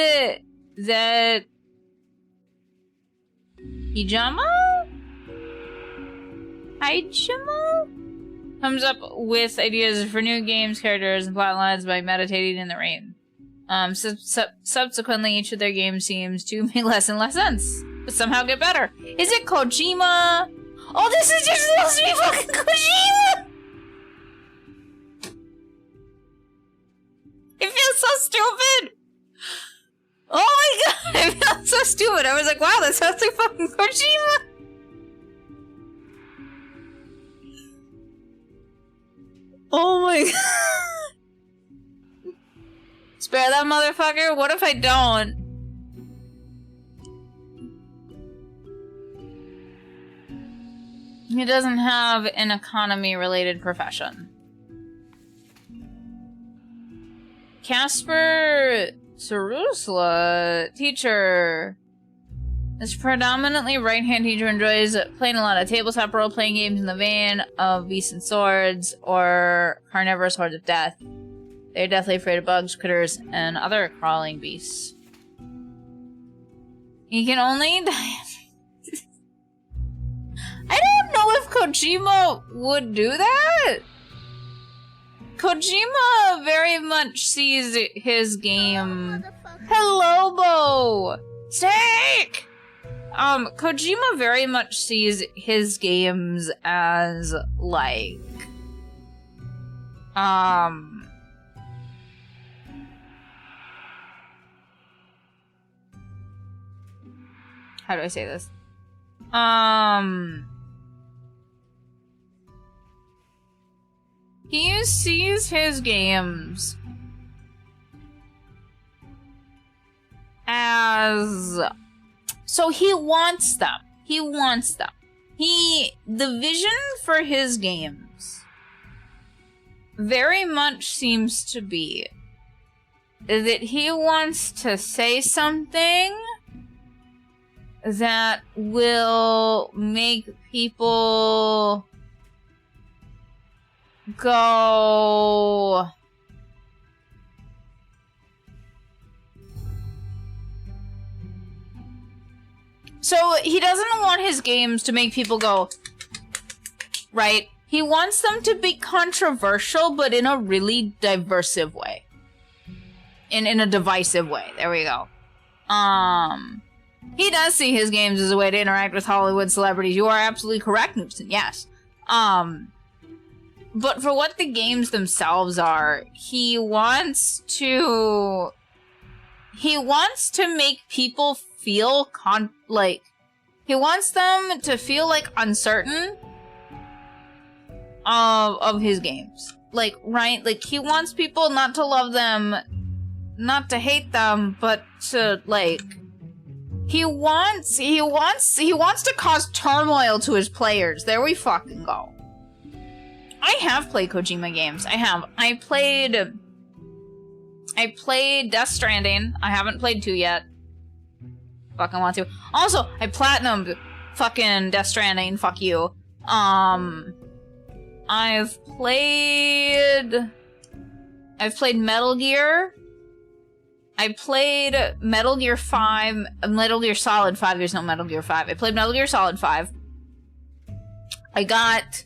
that Hijama comes up with ideas for new games, characters, and plotlines by meditating in the rain. Subsequently, each of their games seems to make less and less sense, but somehow get better. Is it Kojima? Oh, this is just supposed to be fucking Kojima! It feels so stupid! Oh my god, it feels so stupid. I was like, wow, that sounds like fucking Kojima! Oh my god. Spare that motherfucker? What if I don't? He doesn't have an economy-related profession. Casper Sarusla, teacher. This predominantly right-hand teacher enjoys playing a lot of tabletop role-playing games in the vein of Beasts and Swords or Carnivorous Hordes of Death. They're deathly afraid of bugs, critters, and other crawling beasts. He can only die. I don't know if Kojima would do that. Kojima very much sees his game. Hello, Bo! Steak! Kojima very much sees his games as, like, how do I say this? He sees his games as... so he wants them. The vision for his games very much seems to be that he wants to say something that will make people go... so he doesn't want his games to make people go, right? He wants them to be controversial, but in a really diversive way. In a divisive way. There we go. He does see his games as a way to interact with Hollywood celebrities. You are absolutely correct, Noobson. Yes. But for what the games themselves are, he wants to make people feel he wants them to feel like uncertain of his games. Like, right? Like, he wants people not to love them, not to hate them, but to, like, he wants to cause turmoil to his players. There we fucking go. I have played Kojima games. I have. I played Death Stranding. I haven't played 2 yet. Fucking want to. Also, I platinumed fucking Death Stranding. Fuck you. I've played Metal Gear. I played Metal Gear 5, Metal Gear Solid 5, there's no Metal Gear 5. I played Metal Gear Solid 5. I got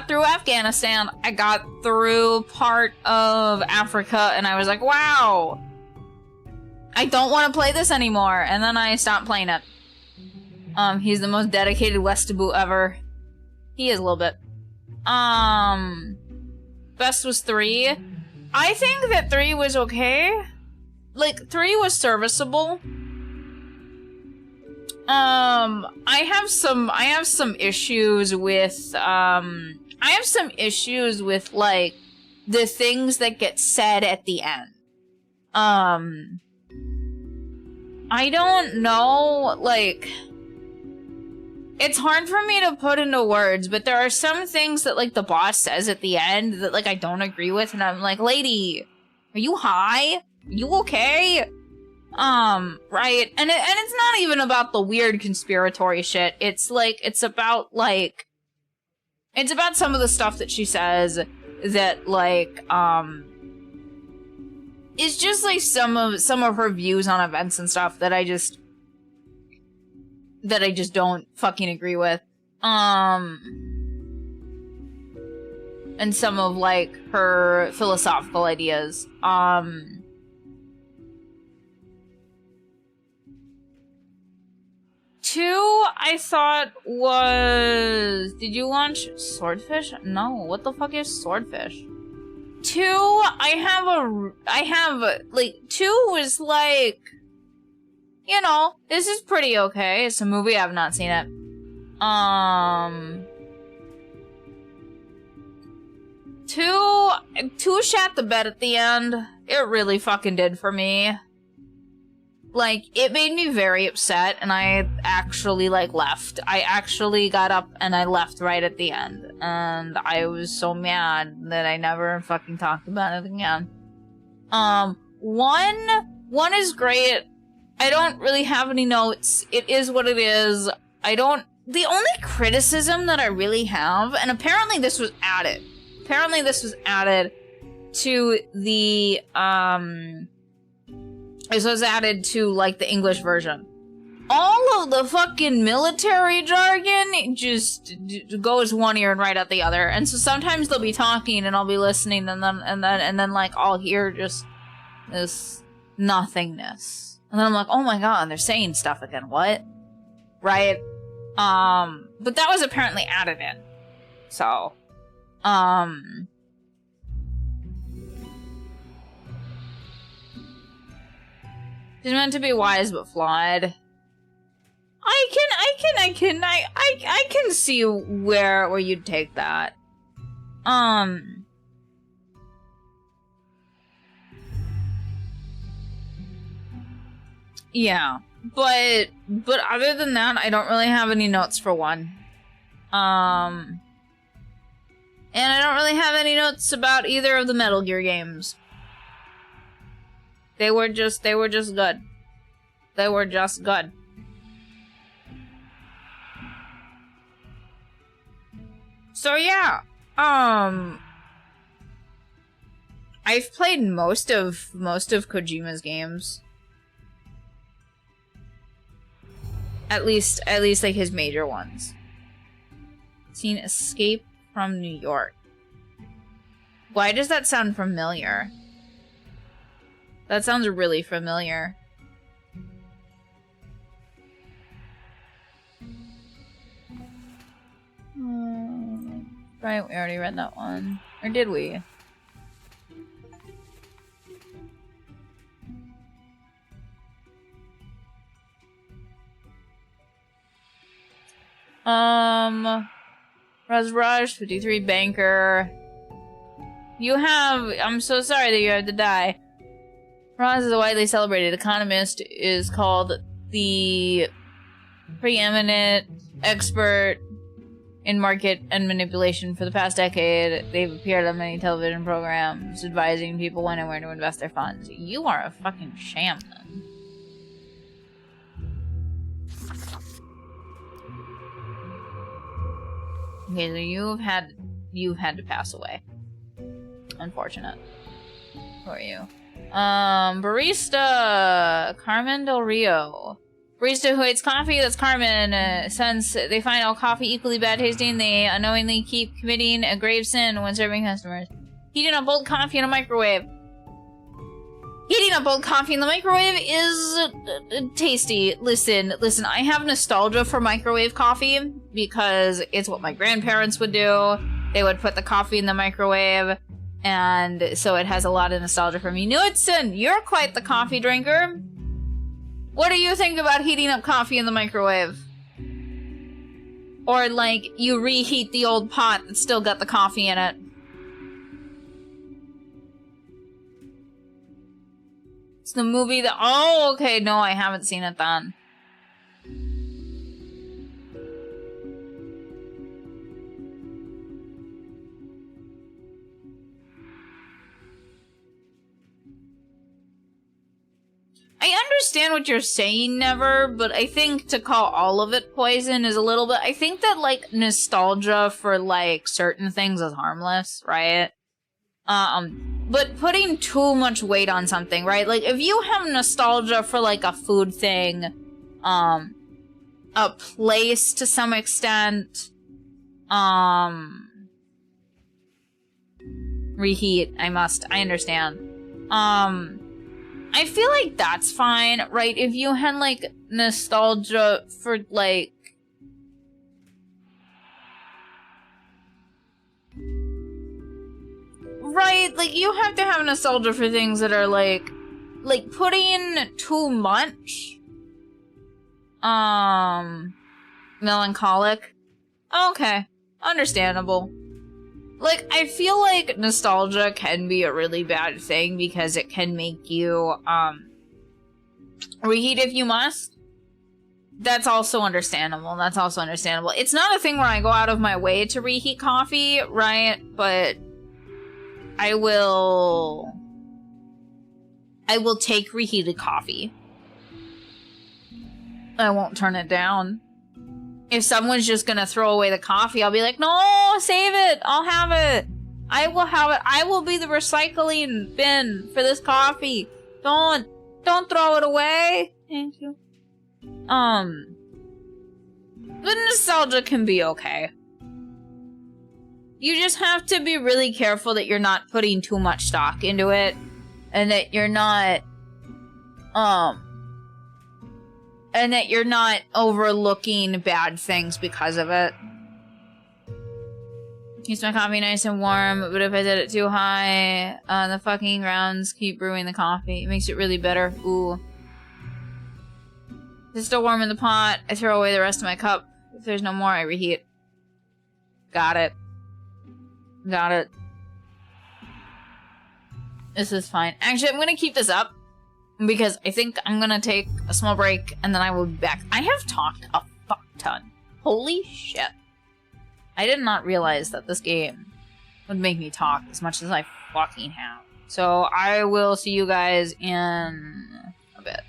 through Afghanistan, I got through part of Africa, and I was like, wow! I don't want to play this anymore, and then I stopped playing it. He's the most dedicated Westaboo ever. He is a little bit. Best was 3. I think that 3 was okay. Like, 3 was serviceable. I have some issues with, like, the things that get said at the end. I don't know, like, it's hard for me to put into words, but there are some things that, like, the boss says at the end that, like, I don't agree with, and I'm like, lady, are you high? Are you okay? Right? And it's not even about the weird conspiratory shit. It's like, it's about some of the stuff that she says that, like, it's just, like, some of her views on events and stuff that I just don't fucking agree with. And some of, like, her philosophical ideas. 2, I thought was... Did you launch Swordfish? No, what the fuck is Swordfish? 2, I have, like, 2 was like... You know, this is pretty okay. It's a movie, I've not seen it. 2 shat the bed at the end. It really fucking did for me. Like, it made me very upset, and I actually, like, left. I actually got up and I left right at the end. And I was so mad that I never fucking talked about it again. 1 is great. I don't really have any notes. It is what it is. The only criticism that I really have, and apparently this was added. Apparently this was added to the, this was added to, like, the English version. All of the fucking military jargon just goes one ear and right out the other. And so sometimes they'll be talking and I'll be listening and then like, I'll hear just this nothingness. And then I'm like, oh my god, they're saying stuff again. What? Right? But that was apparently added in. So, it's meant to be wise but flawed. I can see where you'd take that. Yeah, but other than that, I don't really have any notes for 1. And I don't really have any notes about either of the Metal Gear games. They were just good. They were just good. So yeah, I've played most of Kojima's games. At least like his major ones. Seen Escape from New York. Why does that sound familiar? That sounds really familiar. Right, we already read that one. Or did we? Raj 53 Banker. I'm so sorry that you had to die. Roz is a widely celebrated economist, is called the preeminent expert in market and manipulation for the past decade. They've appeared on many television programs advising people when and where to invest their funds. You are a fucking sham, then. Okay, so you've had to pass away. Unfortunate for you. Barista Carmen Del Rio. Barista who hates coffee, that's Carmen. Since they find all coffee equally bad tasting, they unknowingly keep committing a grave sin when serving customers. Heating up old coffee in a microwave. Heating up old coffee in the microwave is tasty. Listen, I have nostalgia for microwave coffee because it's what my grandparents would do. They would put the coffee in the microwave, and so it has a lot of nostalgia for me. Knudsen, you're quite the coffee drinker. What do you think about heating up coffee in the microwave? Or, like, you reheat the old pot that's still got the coffee in it. It's the movie that... Oh, okay, no, I haven't seen it then. I understand what you're saying, Never, but I think to call all of it poison is a little bit... I think that, like, nostalgia for, like, certain things is harmless, right? But putting too much weight on something, right? Like, if you have nostalgia for, like, a food thing, a place to some extent, reheat, I understand. I feel like that's fine, right? If you had, like, nostalgia for, like... Right, like, you have to have nostalgia for things that are, like, putting too much, melancholic. Okay, understandable. Like, I feel like nostalgia can be a really bad thing because it can make you, reheat if you must. That's also understandable. It's not a thing where I go out of my way to reheat coffee, right? But I will take reheated coffee. I won't turn it down. If someone's just gonna throw away the coffee, I'll be like, no, save it. I'll have it. I will have it. I will be the recycling bin for this coffee. Don't throw it away. Thank you. But nostalgia can be okay. You just have to be really careful that you're not putting too much stock into it, and that you're not, overlooking bad things because of it. Keeps my coffee nice and warm, but if I set it too high, the fucking grounds keep brewing the coffee. It makes it really bitter. Ooh. If it's still warm in the pot, I throw away the rest of my cup. If there's no more, I reheat. Got it. This is fine. Actually, I'm gonna keep this up because I think I'm gonna take a small break and then I will be back. I have talked a fuck ton. Holy shit. I did not realize that this game would make me talk as much as I fucking have. So I will see you guys in a bit.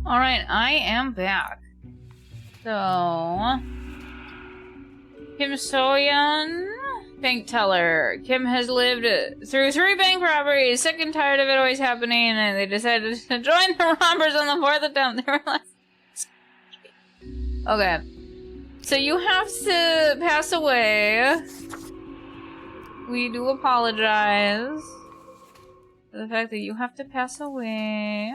Alright, I am back. So... Kim Soyeon, bank teller. Kim has lived through 3 bank robberies, sick and tired of it always happening, and they decided to join the robbers on the 4th attempt. They were like... Okay. So you have to pass away. We do apologize for the fact that you have to pass away.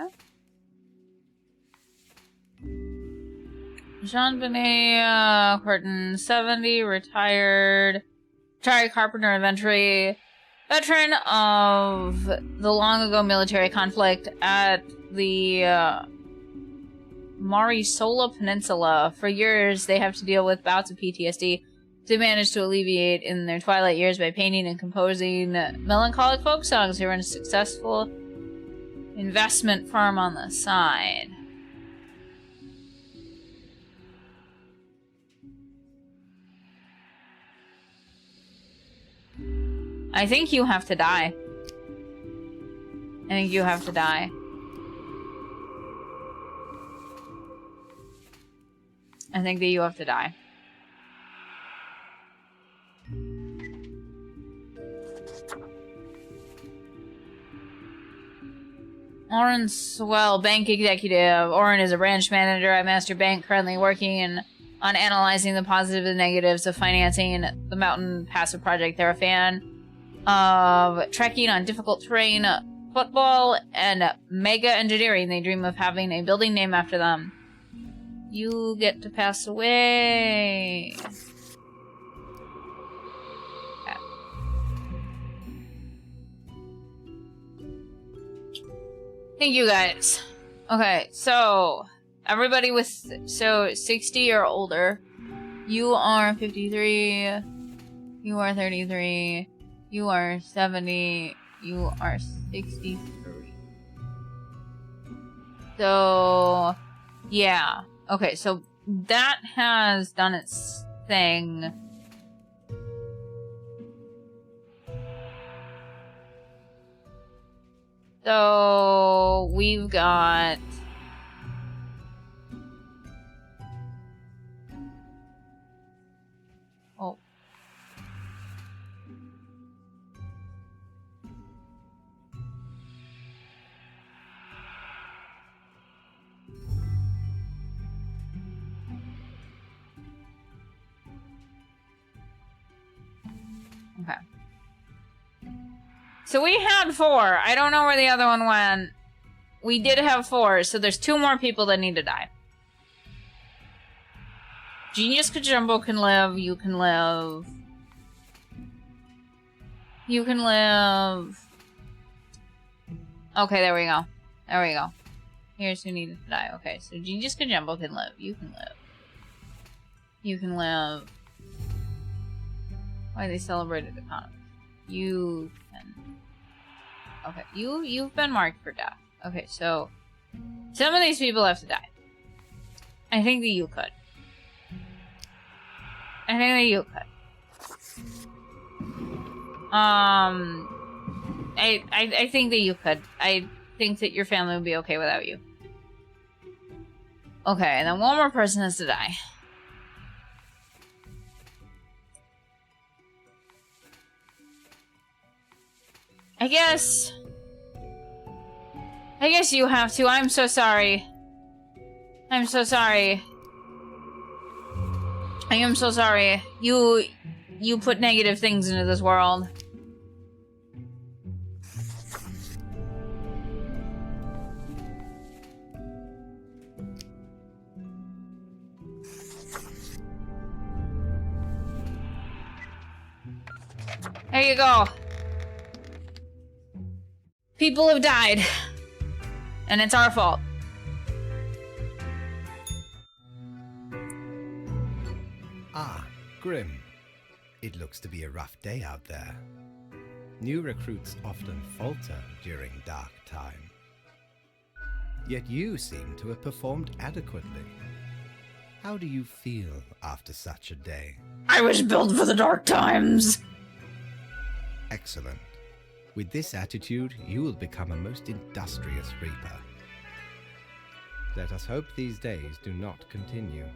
Jean-Benet Horton, 70, retired carpenter inventory, veteran of the long-ago military conflict at the Marisola Peninsula. For years, they have to deal with bouts of PTSD. They managed to alleviate in their twilight years by painting and composing melancholic folk songs. They run a successful investment firm on the side. I think you have to die. I think you have to die. I think that you have to die. Oren Swell, bank executive. Oren is a branch manager at Master Bank, currently working on analyzing the positives and negatives of financing the Mountain Passive Project. They're a fan of trekking on difficult terrain, football, and mega engineering. They dream of having a building named after them. You get to pass away. Okay. Thank you guys. Okay, so everybody with 60 or older. You are 53. You are 33. You are 70. You are 63. So, yeah. Okay, so that has done its thing. So, we've got... Oh. Okay. So we had 4. I don't know where the other one went. We did have 4, so there's 2 more people that need to die. Genius Kajumbo can live. You can live. You can live. Okay, there we go. There we go. Here's who needed to die. Okay, so Genius Kajumbo can live. You can live. You can live. Why they celebrated economy? You can. Okay, you've been marked for death. Okay, so some of these people have to die. I think that you could. I think that you could. I think that you could. I think that your family would be okay without you. Okay, and then one more person has to die. I guess you have to. I'm so sorry. I'm so sorry. I am so sorry. You put negative things into this world. There you go. People have died. And it's our fault. Ah, Grim. It looks to be a rough day out there. New recruits often falter during dark time. Yet you seem to have performed adequately. How do you feel after such a day? I was built for the dark times. Excellent. With this attitude, you will become a most industrious reaper. Let us hope these days do not continue.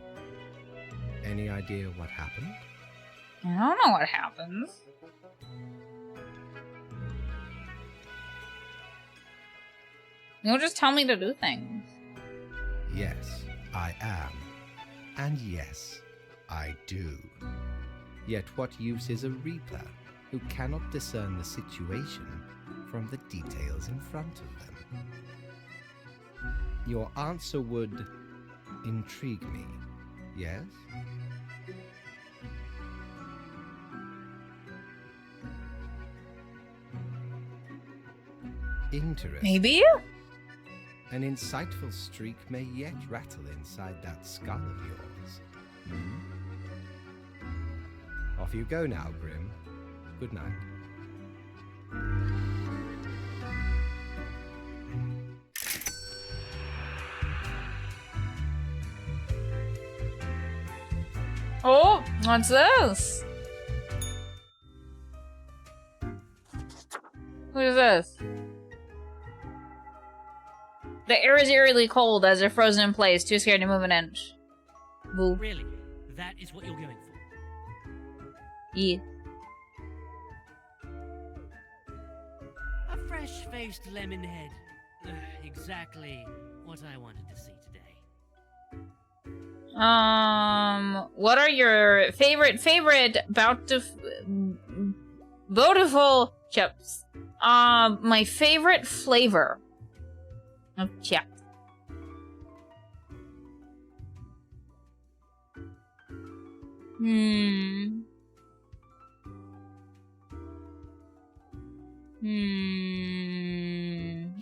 Any idea what happened? I don't know what happens. You'll just tell me to do things. Yes, I am. And yes, I do. Yet what use is a reaper who cannot discern the situation from the details in front of them? Your answer would intrigue me, yes? Interesting. Maybe? An insightful streak may yet rattle inside that skull of yours. Hmm? Off you go now, Grim. Good night. Oh, what's this? What is this? The air is eerily cold as if frozen in place, too scared to move an inch. Boo. Really? That is what you're going for? Yeah. A fresh-faced lemon head. Exactly what I wanted to see today. What are your favorite beautiful chips? My favorite flavor of chip.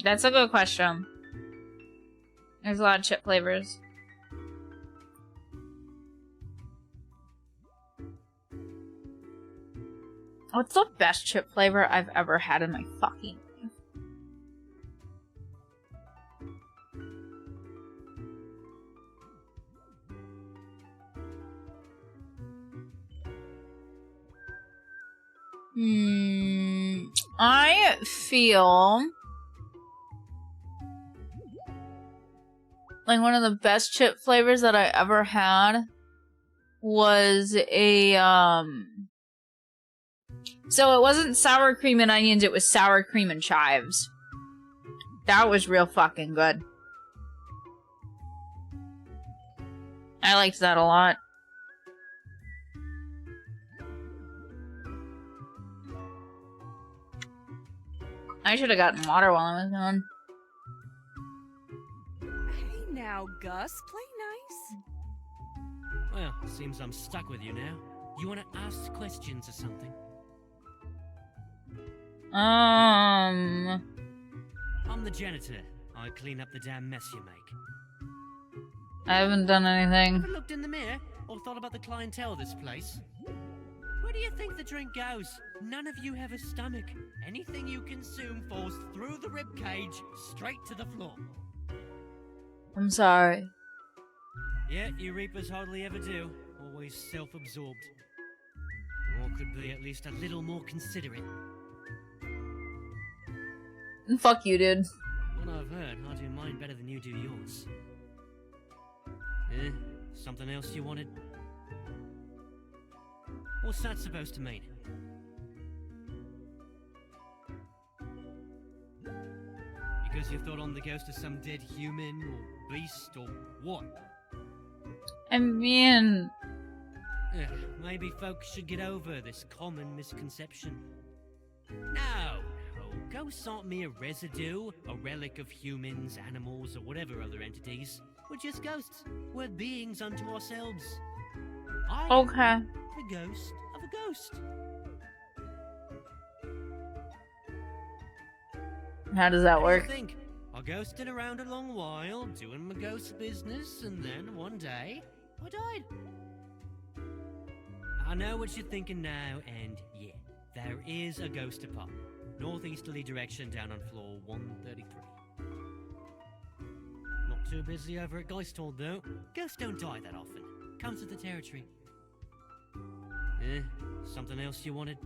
That's a good question. There's a lot of chip flavors. What's the best chip flavor I've ever had in my fucking life? I feel like one of the best chip flavors that I ever had was a so it wasn't sour cream and onions, it was sour cream and chives. That was real fucking good. I liked that a lot. I should have gotten water while I was gone. Hey now, Gus, play nice. Well, seems I'm stuck with you now. You want to ask questions or something? I'm the janitor. I clean up the damn mess you make. I haven't done anything. Ever looked in the mirror or thought about the clientele of this place? Where do you think the drink goes? None of you have a stomach. Anything you consume falls through the rib cage straight to the floor. I'm sorry. Yeah, you reapers hardly ever do. Always self-absorbed. Or could be at least a little more considerate. Fuck you, dude. What I've heard, I do mine better than you do yours. Something else you wanted? What's that supposed to mean? Because you thought I'm the ghost of some dead human or beast or what? I mean, Maybe folks should get over this common misconception. No, ghosts aren't mere residue, a relic of humans, animals, or whatever other entities. We're just ghosts. We're beings unto ourselves. I am okay. the ghost of a ghost. How does that What do you work? think? I ghosted around a long while, doing my ghost business, and then one day, I died. I know what you're thinking now, and yeah, there is a ghost apartment. Northeasterly direction down on floor 133. Not too busy over at Geisthold, though. Ghosts don't die that often. Comes with the territory. Something else you wanted?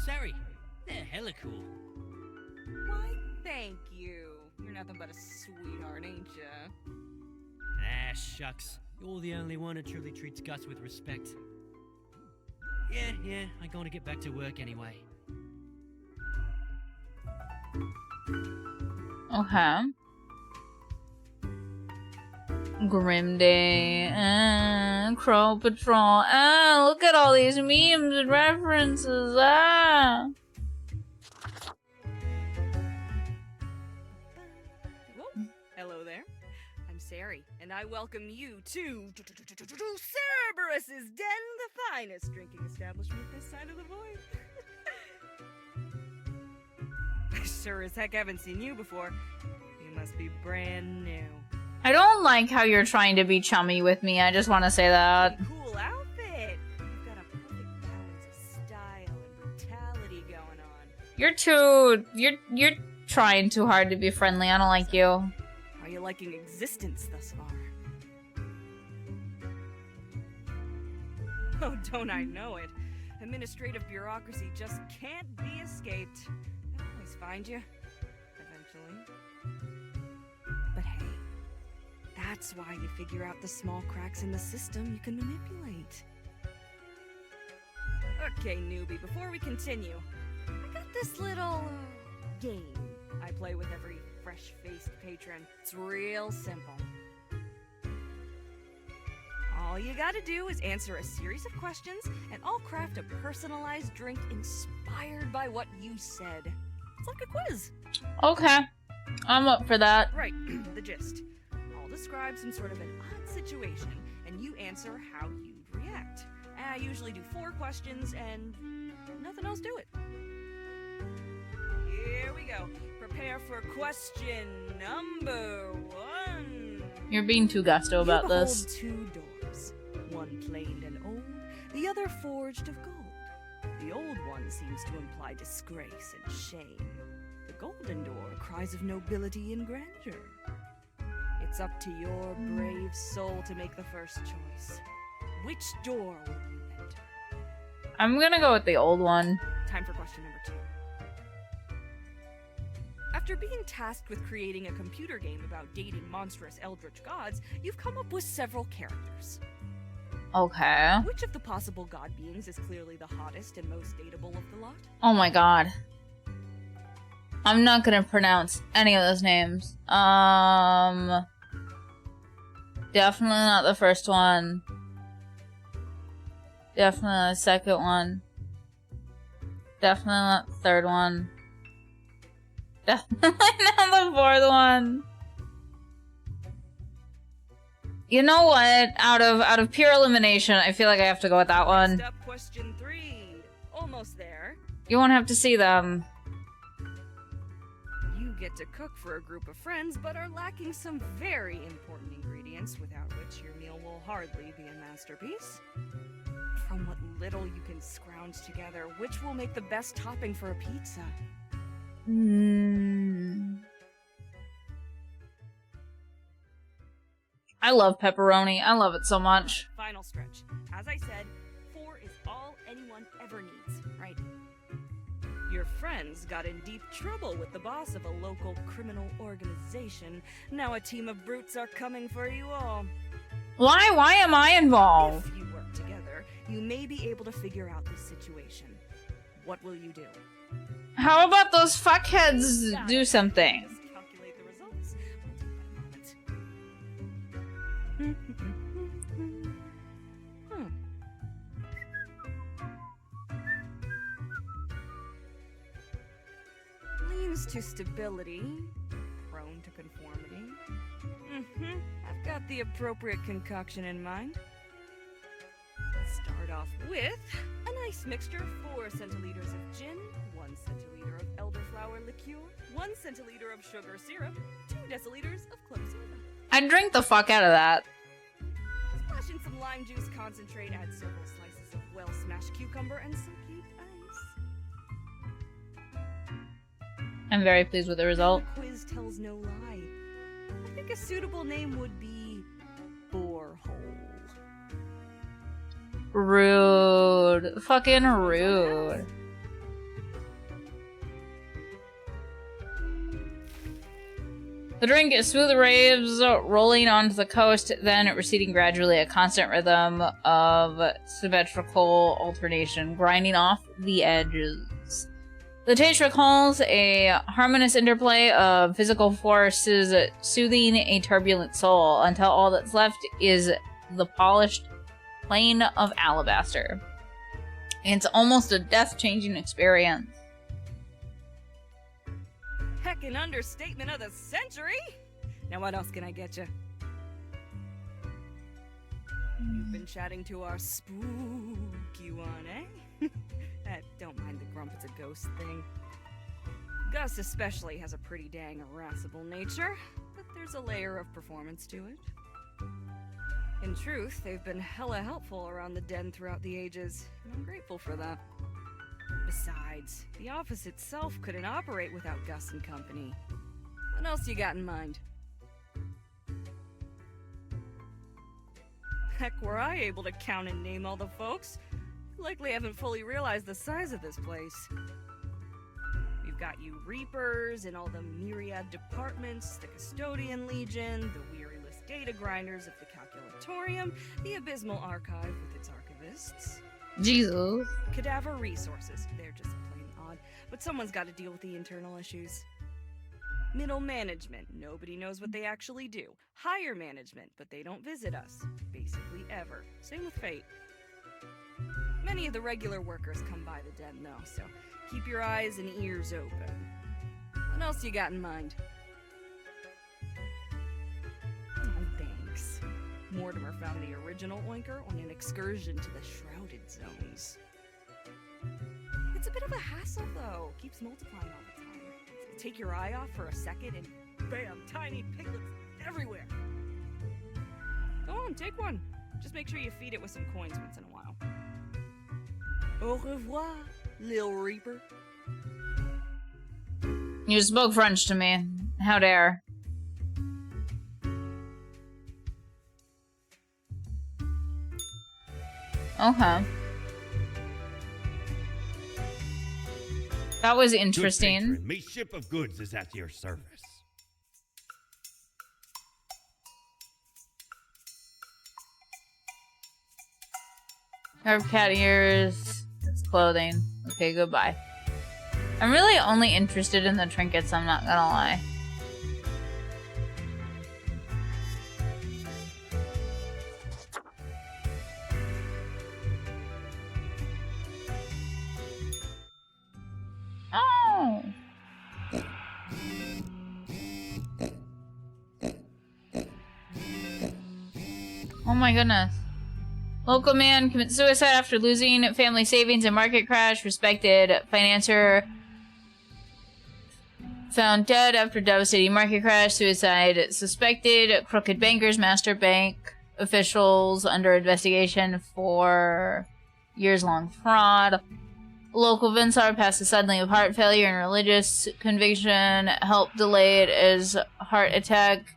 Sorry, they're hella cool. Why, thank you. You're nothing but a sweetheart, ain't ya? Ah, shucks. You're the only one who truly treats Gus with respect. Yeah, I gotta get back to work anyway. Okay. Grim Day, Crow Patrol, look at all these memes and references, Whoa. Hello there. I'm Sari, and I welcome you to Cerberus's Den, the finest drinking establishment this side of the void. I sure as heck haven't seen you before. You must be brand new. I don't like how you're trying to be chummy with me, I just want to say that. Cool outfit. You've got a perfect balance of style and brutality going on. You're trying too hard to be friendly, I don't like you. Are you liking existence thus far? Oh, don't I know it. Administrative bureaucracy just can't be escaped. They'll always find you. Eventually. But hey, that's why you figure out the small cracks in the system you can manipulate. Okay, newbie, before we continue, I got this little game I play with every fresh-faced patron. It's real simple. All you gotta do is answer a series of questions, and I'll craft a personalized drink inspired by what you said. It's like a quiz. Okay. I'm up for that. Right, the gist. I'll describe some sort of an odd situation, and you answer how you'd react. I usually do 4 questions, and nothing else to it. Here we go. Prepare for question number 1. You're being too gusto about this. You behold 2 doors, one planed and old, the other forged of gold. The old one seems to imply disgrace and shame. The golden door cries of nobility and grandeur. It's up to your brave soul to make the first choice. Which door will you enter? I'm gonna go with the old one. Time for question number 2. After being tasked with creating a computer game about dating monstrous eldritch gods, you've come up with several characters. Okay. Which of the possible god beings is clearly the hottest and most dateable of the lot? Oh my god. I'm not gonna pronounce any of those names. Definitely not the first one. Definitely not the second one. Definitely not the third one. Definitely not the fourth one. You know what? Out of pure elimination, I feel like I have to go with that one. Next up, question 3. Almost there. You won't have to see them. You get to cook for a group of friends, but are lacking some very important ingredients without which your meal will hardly be a masterpiece. From what little you can scrounge together, which will make the best topping for a pizza? I love pepperoni. I love it so much. Final stretch. As I said, 4 is all anyone ever needs, right? Your friends got in deep trouble with the boss of a local criminal organization. Now a team of brutes are coming for you all. Why? Why am I involved? If you work together, you may be able to figure out this situation. What will you do? How about those fuckheads do something? Just calculate the results. We'll take that a moment. Leans to stability, prone to conformity. I've got the appropriate concoction in mind. Start off with a nice mixture of 4 centiliters of gin, 1 centiliter of elderflower liqueur, 1 centiliter of sugar syrup, 2 deciliters of club soda. I'd drink the fuck out of that. Splash in some lime juice concentrate, add several slices of well-smashed cucumber and some cubed ice. I'm very pleased with the result. The quiz tells no lie. I think a suitable name would be Borehole. Rude. Fucking rude. The drink is smooth waves rolling onto the coast, then receding gradually, a constant rhythm of symmetrical alternation, grinding off the edges. The taste recalls a harmonious interplay of physical forces soothing a turbulent soul until all that's left is the polished plane of alabaster. It's almost a death-changing experience. Heckin' understatement of the century! Now what else can I get you? You've been chatting to our spooky one, eh? Don't mind the grump, it's a ghost thing. Gus especially has a pretty dang irascible nature, but there's a layer of performance to it. In truth, they've been hella helpful around the den throughout the ages, and I'm grateful for that. Besides, the office itself couldn't operate without Gus and company. What else you got in mind? Heck, were I able to count and name all the folks? You likely haven't fully realized the size of this place. We've got you Reapers in all the myriad departments, the Custodian Legion, the weariless data grinders of the Calculatorium, the Abysmal Archive with its archivists. Jesus. Cadaver Resources. They're just plain odd, but someone's got to deal with the internal issues. Middle management. Nobody knows what they actually do. Higher management, but they don't visit us. Basically ever. Same with Fate. Many of the regular workers come by the den, though, so keep your eyes and ears open. What else you got in mind? Oh, thanks. Mortimer found the original Oinker on an excursion to the Shrouded Zones. It's a bit of a hassle, though. Keeps multiplying all the time. Take your eye off for a second and bam, tiny piglets everywhere. Go on, take one. Just make sure you feed it with some coins once in a while. Au revoir, Lil Reaper. You spoke French to me. How dare. Okay. That was Good interesting. patron, me ship of goods is at your service. Carved cat ears. It's clothing. Okay, goodbye. I'm really only interested in the trinkets, I'm not gonna lie. Oh! Oh my goodness. Local man commits suicide after losing family savings in market crash. Respected financier found dead after devastating market crash. Suicide suspected. Crooked bankers, master bank officials under investigation for years-long fraud. Local Vinsar passes suddenly with heart failure and religious conviction. Help delayed as heart attack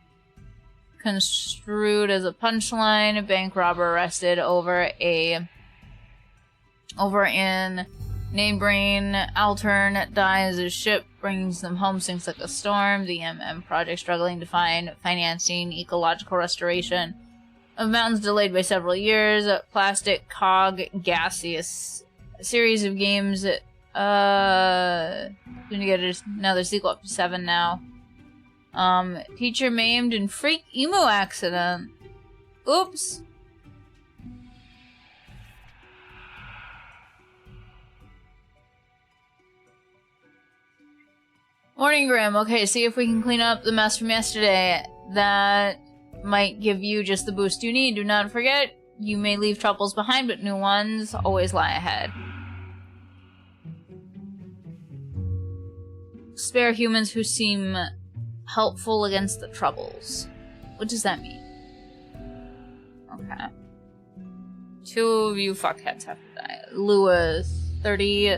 construed as a punchline. Bank robber arrested over in neighboring Altern. Dies as ship brings them home, sinks like a storm. The MM project struggling to find financing. Ecological restoration of mountains delayed by several years. Plastic cog gaseous. A series of games. Gonna get another sequel up to 7 now. Teacher maimed in freak emo accident. Oops. Morning, Grim. Okay, see if we can clean up the mess from yesterday. That might give you just the boost you need. Do not forget, you may leave troubles behind, but new ones always lie ahead. Spare humans who seem helpful against the troubles. What does that mean? Okay. 2 of you fuckheads have to die. Lewis, 30.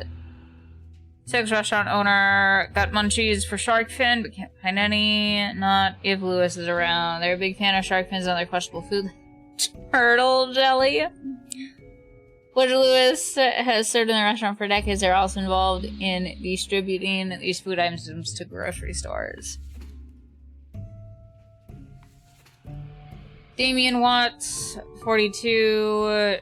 Sex restaurant owner. Got munchies for shark fin, but can't find any. Not if Lewis is around. They're a big fan of shark fins and other questionable food. Turtle jelly. Butcher Lewis has served in the restaurant for decades. They're also involved in distributing these food items to grocery stores. Damien Watts, 42,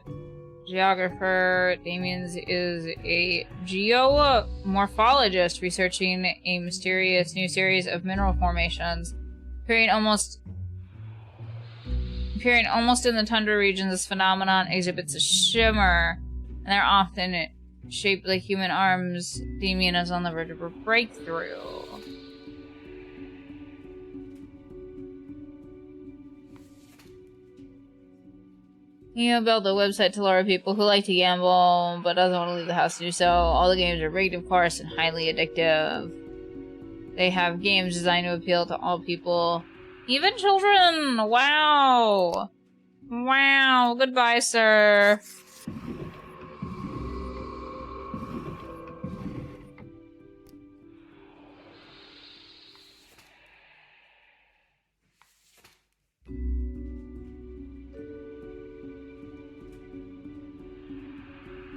geographer. Damien is a geomorphologist researching a mysterious new series of mineral formations. Appearing almost in the tundra regions, this phenomenon exhibits a shimmer, and they're often shaped like human arms. Damien is on the verge of a breakthrough. You build a website to lure people who like to gamble, but doesn't want to leave the house to do so. All the games are rigged, of course, and highly addictive. They have games designed to appeal to all people, even children. Wow. Wow. Goodbye, sir.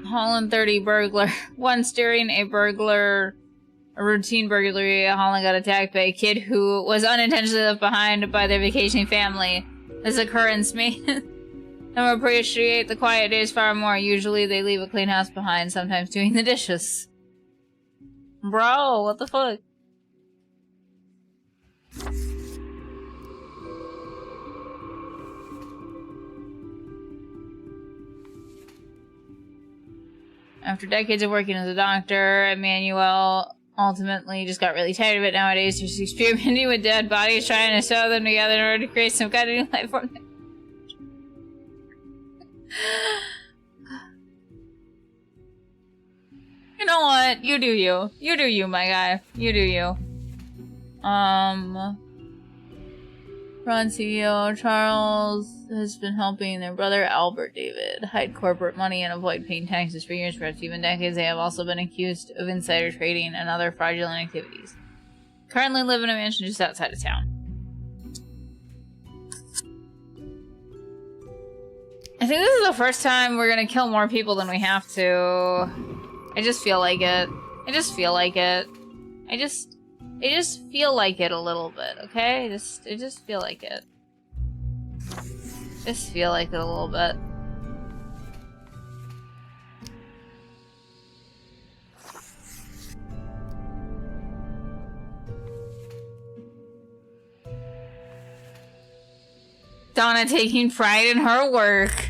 Holland 30 burglar. Once during a routine burglary, Holland got attacked by a kid who was unintentionally left behind by their vacationing family. This occurrence made them appreciate the quiet days far more. Usually they leave a clean house behind, sometimes doing the dishes. Bro, what the fuck? After decades of working as a doctor, Emmanuel ultimately just got really tired of it nowadays. He's experimenting with dead bodies, trying to sew them together in order to create some kind of new life form. You know what? You do you. You do you, my guy. You do you. Ron CEO Charles has been helping their brother Albert David hide corporate money and avoid paying taxes for years. Perhaps even decades. They have also been accused of insider trading and other fraudulent activities. Currently live in a mansion just outside of town. I think this is the first time we're gonna kill more people than we have to. I just feel like it. I just feel like it. I just feel like it a little bit, okay? I just feel like it. Just feel like it a little bit. Donna taking pride in her work.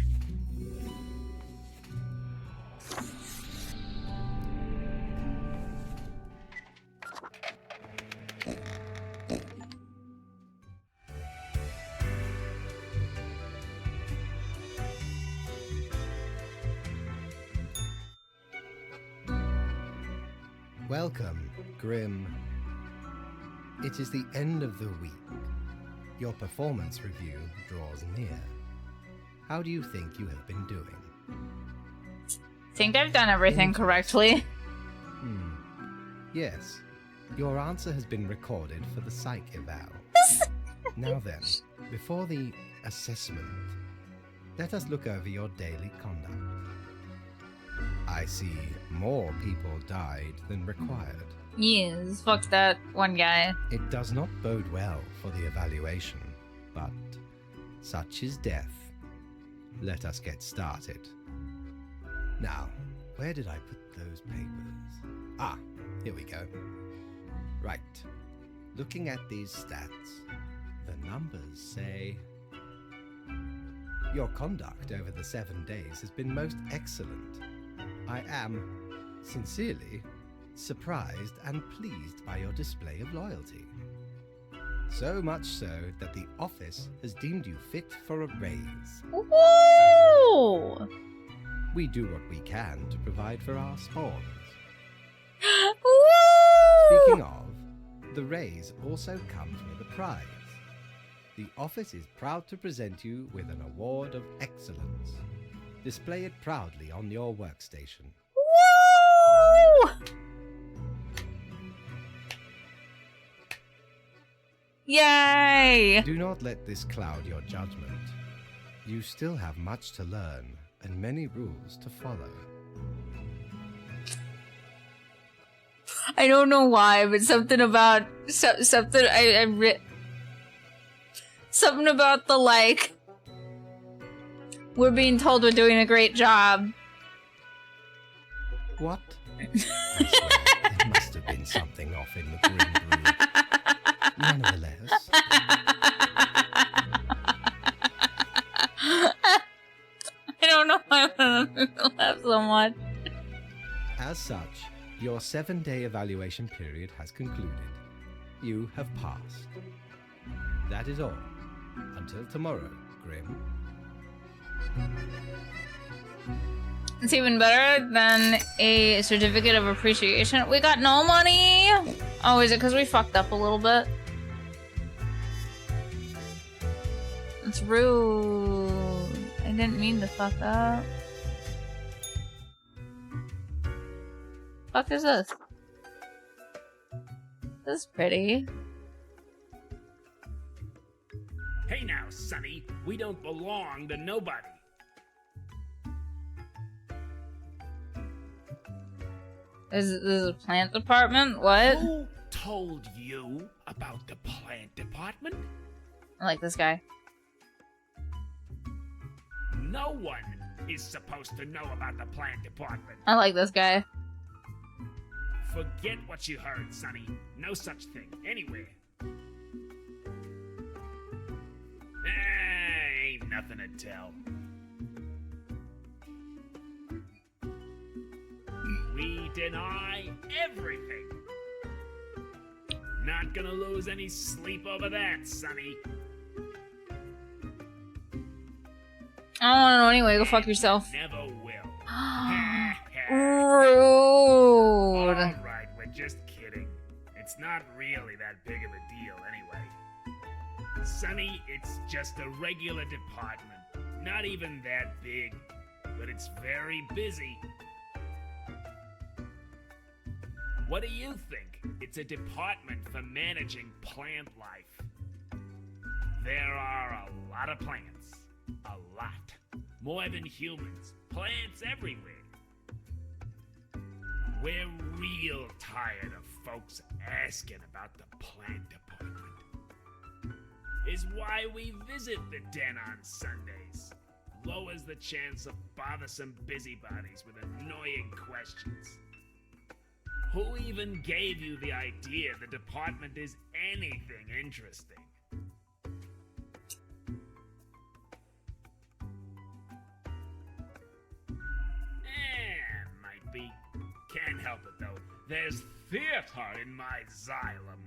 Welcome, Grim. It is the end of the week. Your performance review draws near. How do you think you have been doing? Think I've done everything correctly. Yes. Your answer has been recorded for the psych eval. Now then, before the assessment, let us look over your daily conduct. I see more people died than required. Yes, fuck that one guy. It does not bode well for the evaluation, but such is death. Let us get started. Now, where did I put those papers? Ah, here we go. Right. Looking at these stats, the numbers say your conduct over the 7 days has been most excellent. I am, sincerely, surprised and pleased by your display of loyalty. So much so that the office has deemed you fit for a raise. Woo! We do what we can to provide for our spawns. Woo! Speaking of, the raise also comes with a prize. The office is proud to present you with an award of excellence. Display it proudly on your workstation. Woo! Yay! Do not let this cloud your judgment. You still have much to learn and many rules to follow. I don't know why, but something about something about the like We're being told we're doing a great job. What? I swear, there must have been something off in the green brew. Nonetheless, I don't know why I'm gonna laugh so much. as such, your 7-day evaluation period has concluded. You have passed. That is all. Until tomorrow, Grim. It's even better than a certificate of appreciation. We got no money! Oh, is it because we fucked up a little bit? It's rude. I didn't mean to fuck up. Fuck is this? This is pretty. Hey now, Sonny, we don't belong to nobody. This is a plant department? What? Who told you about the plant department? I like this guy. No one is supposed to know about the plant department. I like this guy. Forget what you heard, Sonny. No such thing anywhere. Ain't nothing to tell. We deny everything. Not gonna lose any sleep over that, Sonny. I don't want to know anyway. Go fuck yourself. Never will. Rude. Alright, we're just kidding. It's not really that big of a deal anyway. Sonny, it's just a regular department. Not even that big, but it's very busy. What do you think? It's a department for managing plant life. There are a lot of plants. A lot. More than humans. Plants everywhere. We're real tired of folks asking about the plant department. Is why we visit the den on Sundays. Lowers the chance of bothersome busybodies with annoying questions. Who even gave you the idea the department is anything interesting? Might be. Can't help it though. There's theater in my xylem.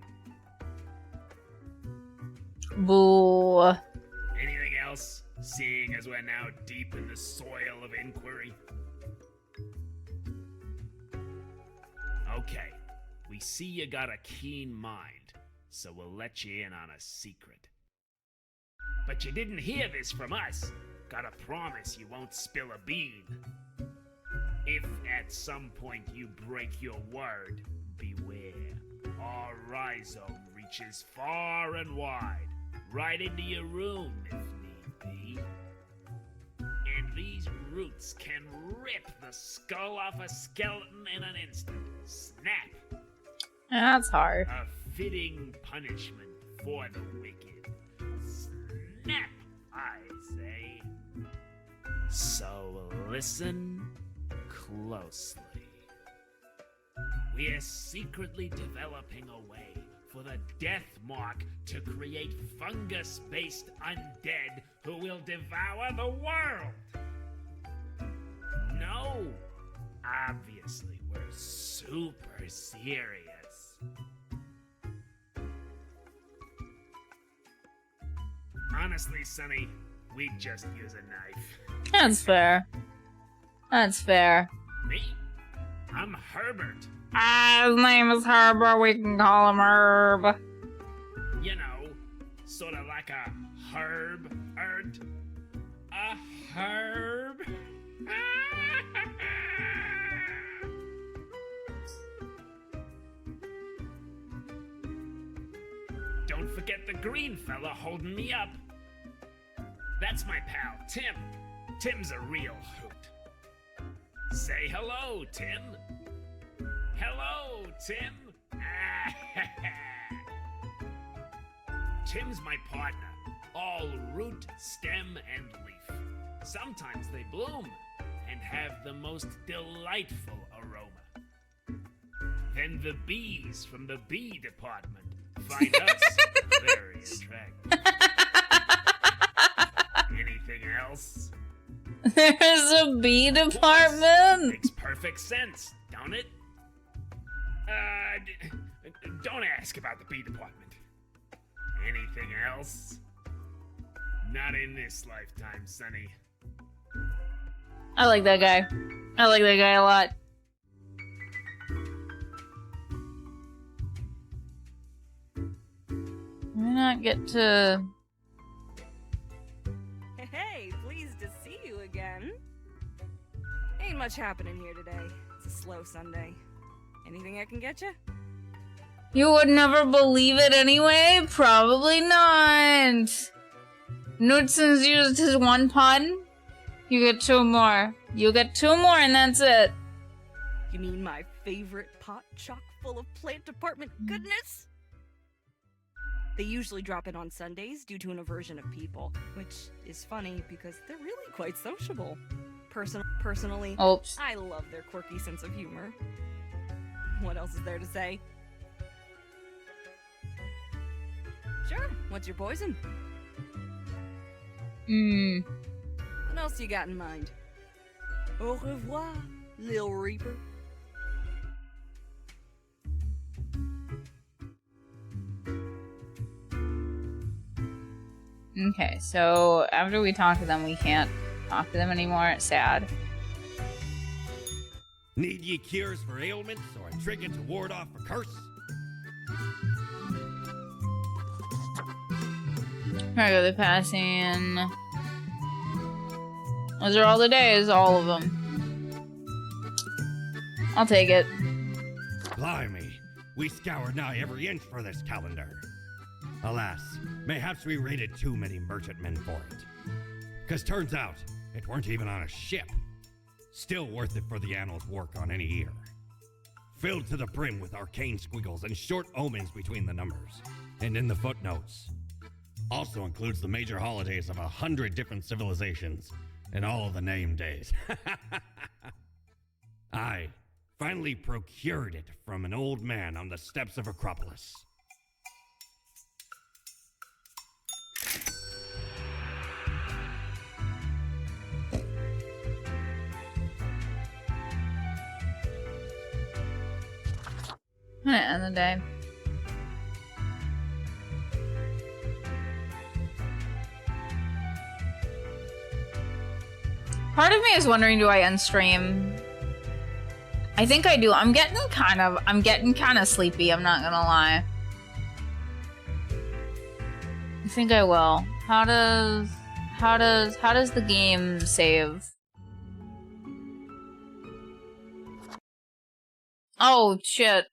Boo. Anything else? Seeing as we're now deep in the soil of inquiry. Okay, we see you got a keen mind, so we'll let you in on a secret. But you didn't hear this from us. Gotta promise you won't spill a bean. If at some point you break your word, beware. Our rhizome reaches far and wide, right into your room if need be. And these roots can rip the skull off a skeleton in an instant. Snap! That's hard. A fitting punishment for the wicked. Snap, I say. So listen closely. We're secretly developing a way for the Death Mark to create fungus-based undead who will devour the world. No, obviously we're super serious. Honestly, Sonny, we'd just use a knife. That's fair. That's fair. Me? I'm Herbert. His name is Herbert. We can call him Herb. You know, sort of like a herb ert. A herb? Don't forget the green fella holding me up. That's my pal, Tim. Tim's a real hoot. Say hello, Tim. Hello, Tim. Tim's my partner. All root, stem, and leaf. Sometimes they bloom and have the most delightful aroma. Then the bees from the bee department find us very attractive. Anything else? There's a bee department. Makes perfect sense, don't it? Don't ask about the bee department. Anything else? Not in this lifetime, Sonny. I like that guy. I like that guy a lot. Why not get to... Hey, pleased to see you again. Ain't much happening here today. It's a slow Sunday. Anything I can get you? You would never believe it anyway? Probably not. Knudsen's used his one pun. You get two more. You get two more and that's it. You mean my favorite pot chock full of plant department goodness? They usually drop in on Sundays due to an aversion of people, which is funny because they're really quite sociable. Personally, Oops. I love their quirky sense of humor. What else is there to say? Sure, what's your poison? What else you got in mind? Au revoir, Lil Reaper. Okay, so after we talk to them, we can't talk to them anymore. It's sad. Need ye cures for ailments or a trinket to ward off a curse? Regular passing. Those are all the days, all of them. I'll take it. Blimey, we scoured nigh every inch for this calendar. Alas, mayhaps we raided too many merchantmen for it. 'Cause turns out, it weren't even on a ship. Still worth it for the annals work on any year. Filled to the brim with arcane squiggles and short omens between the numbers. And in the footnotes. Also includes the major holidays of 100 different civilizations and all of the name days. I finally procured it from an old man on the steps of Acropolis. I'm gonna end the day. Part of me is wondering, do I end stream? I think I do. I'm getting kind of sleepy, I'm not gonna lie. I think I will. How does the game save? Oh shit.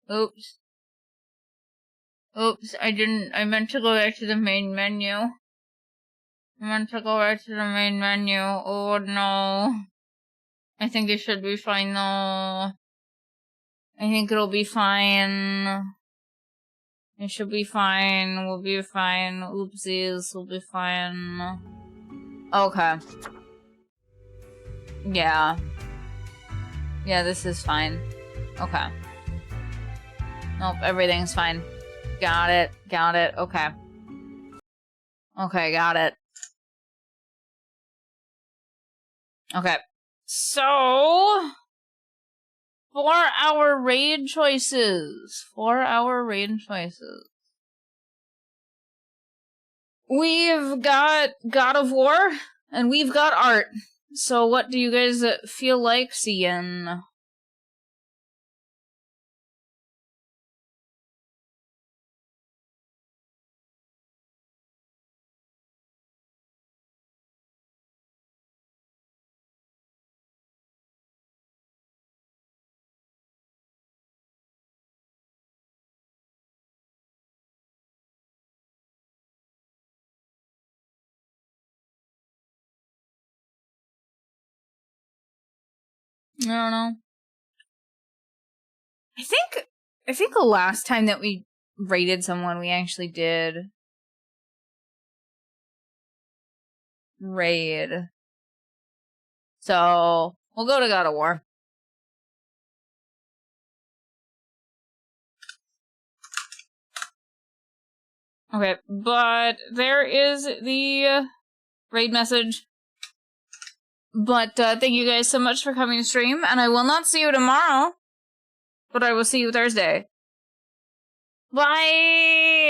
Oops. Oops, I meant to go back to the main menu. Oh no. I think it should be fine though. I think it'll be fine. It should be fine. We'll be fine. Oopsies, we'll be fine. Okay. Yeah. Yeah, this is fine. Okay. Nope, everything's fine. Got it. Okay. Okay, got it. Okay. So... 4-hour raid choices. 4-hour raid choices. We've got God of War, and we've got art. So what do you guys feel like seeing? I don't know. I think the last time that we rated someone, we actually did raid. So, we'll go to God of War. Okay, but there is the raid message. But thank you guys so much for coming to stream, and I will not see you tomorrow, but I will see you Thursday. Bye!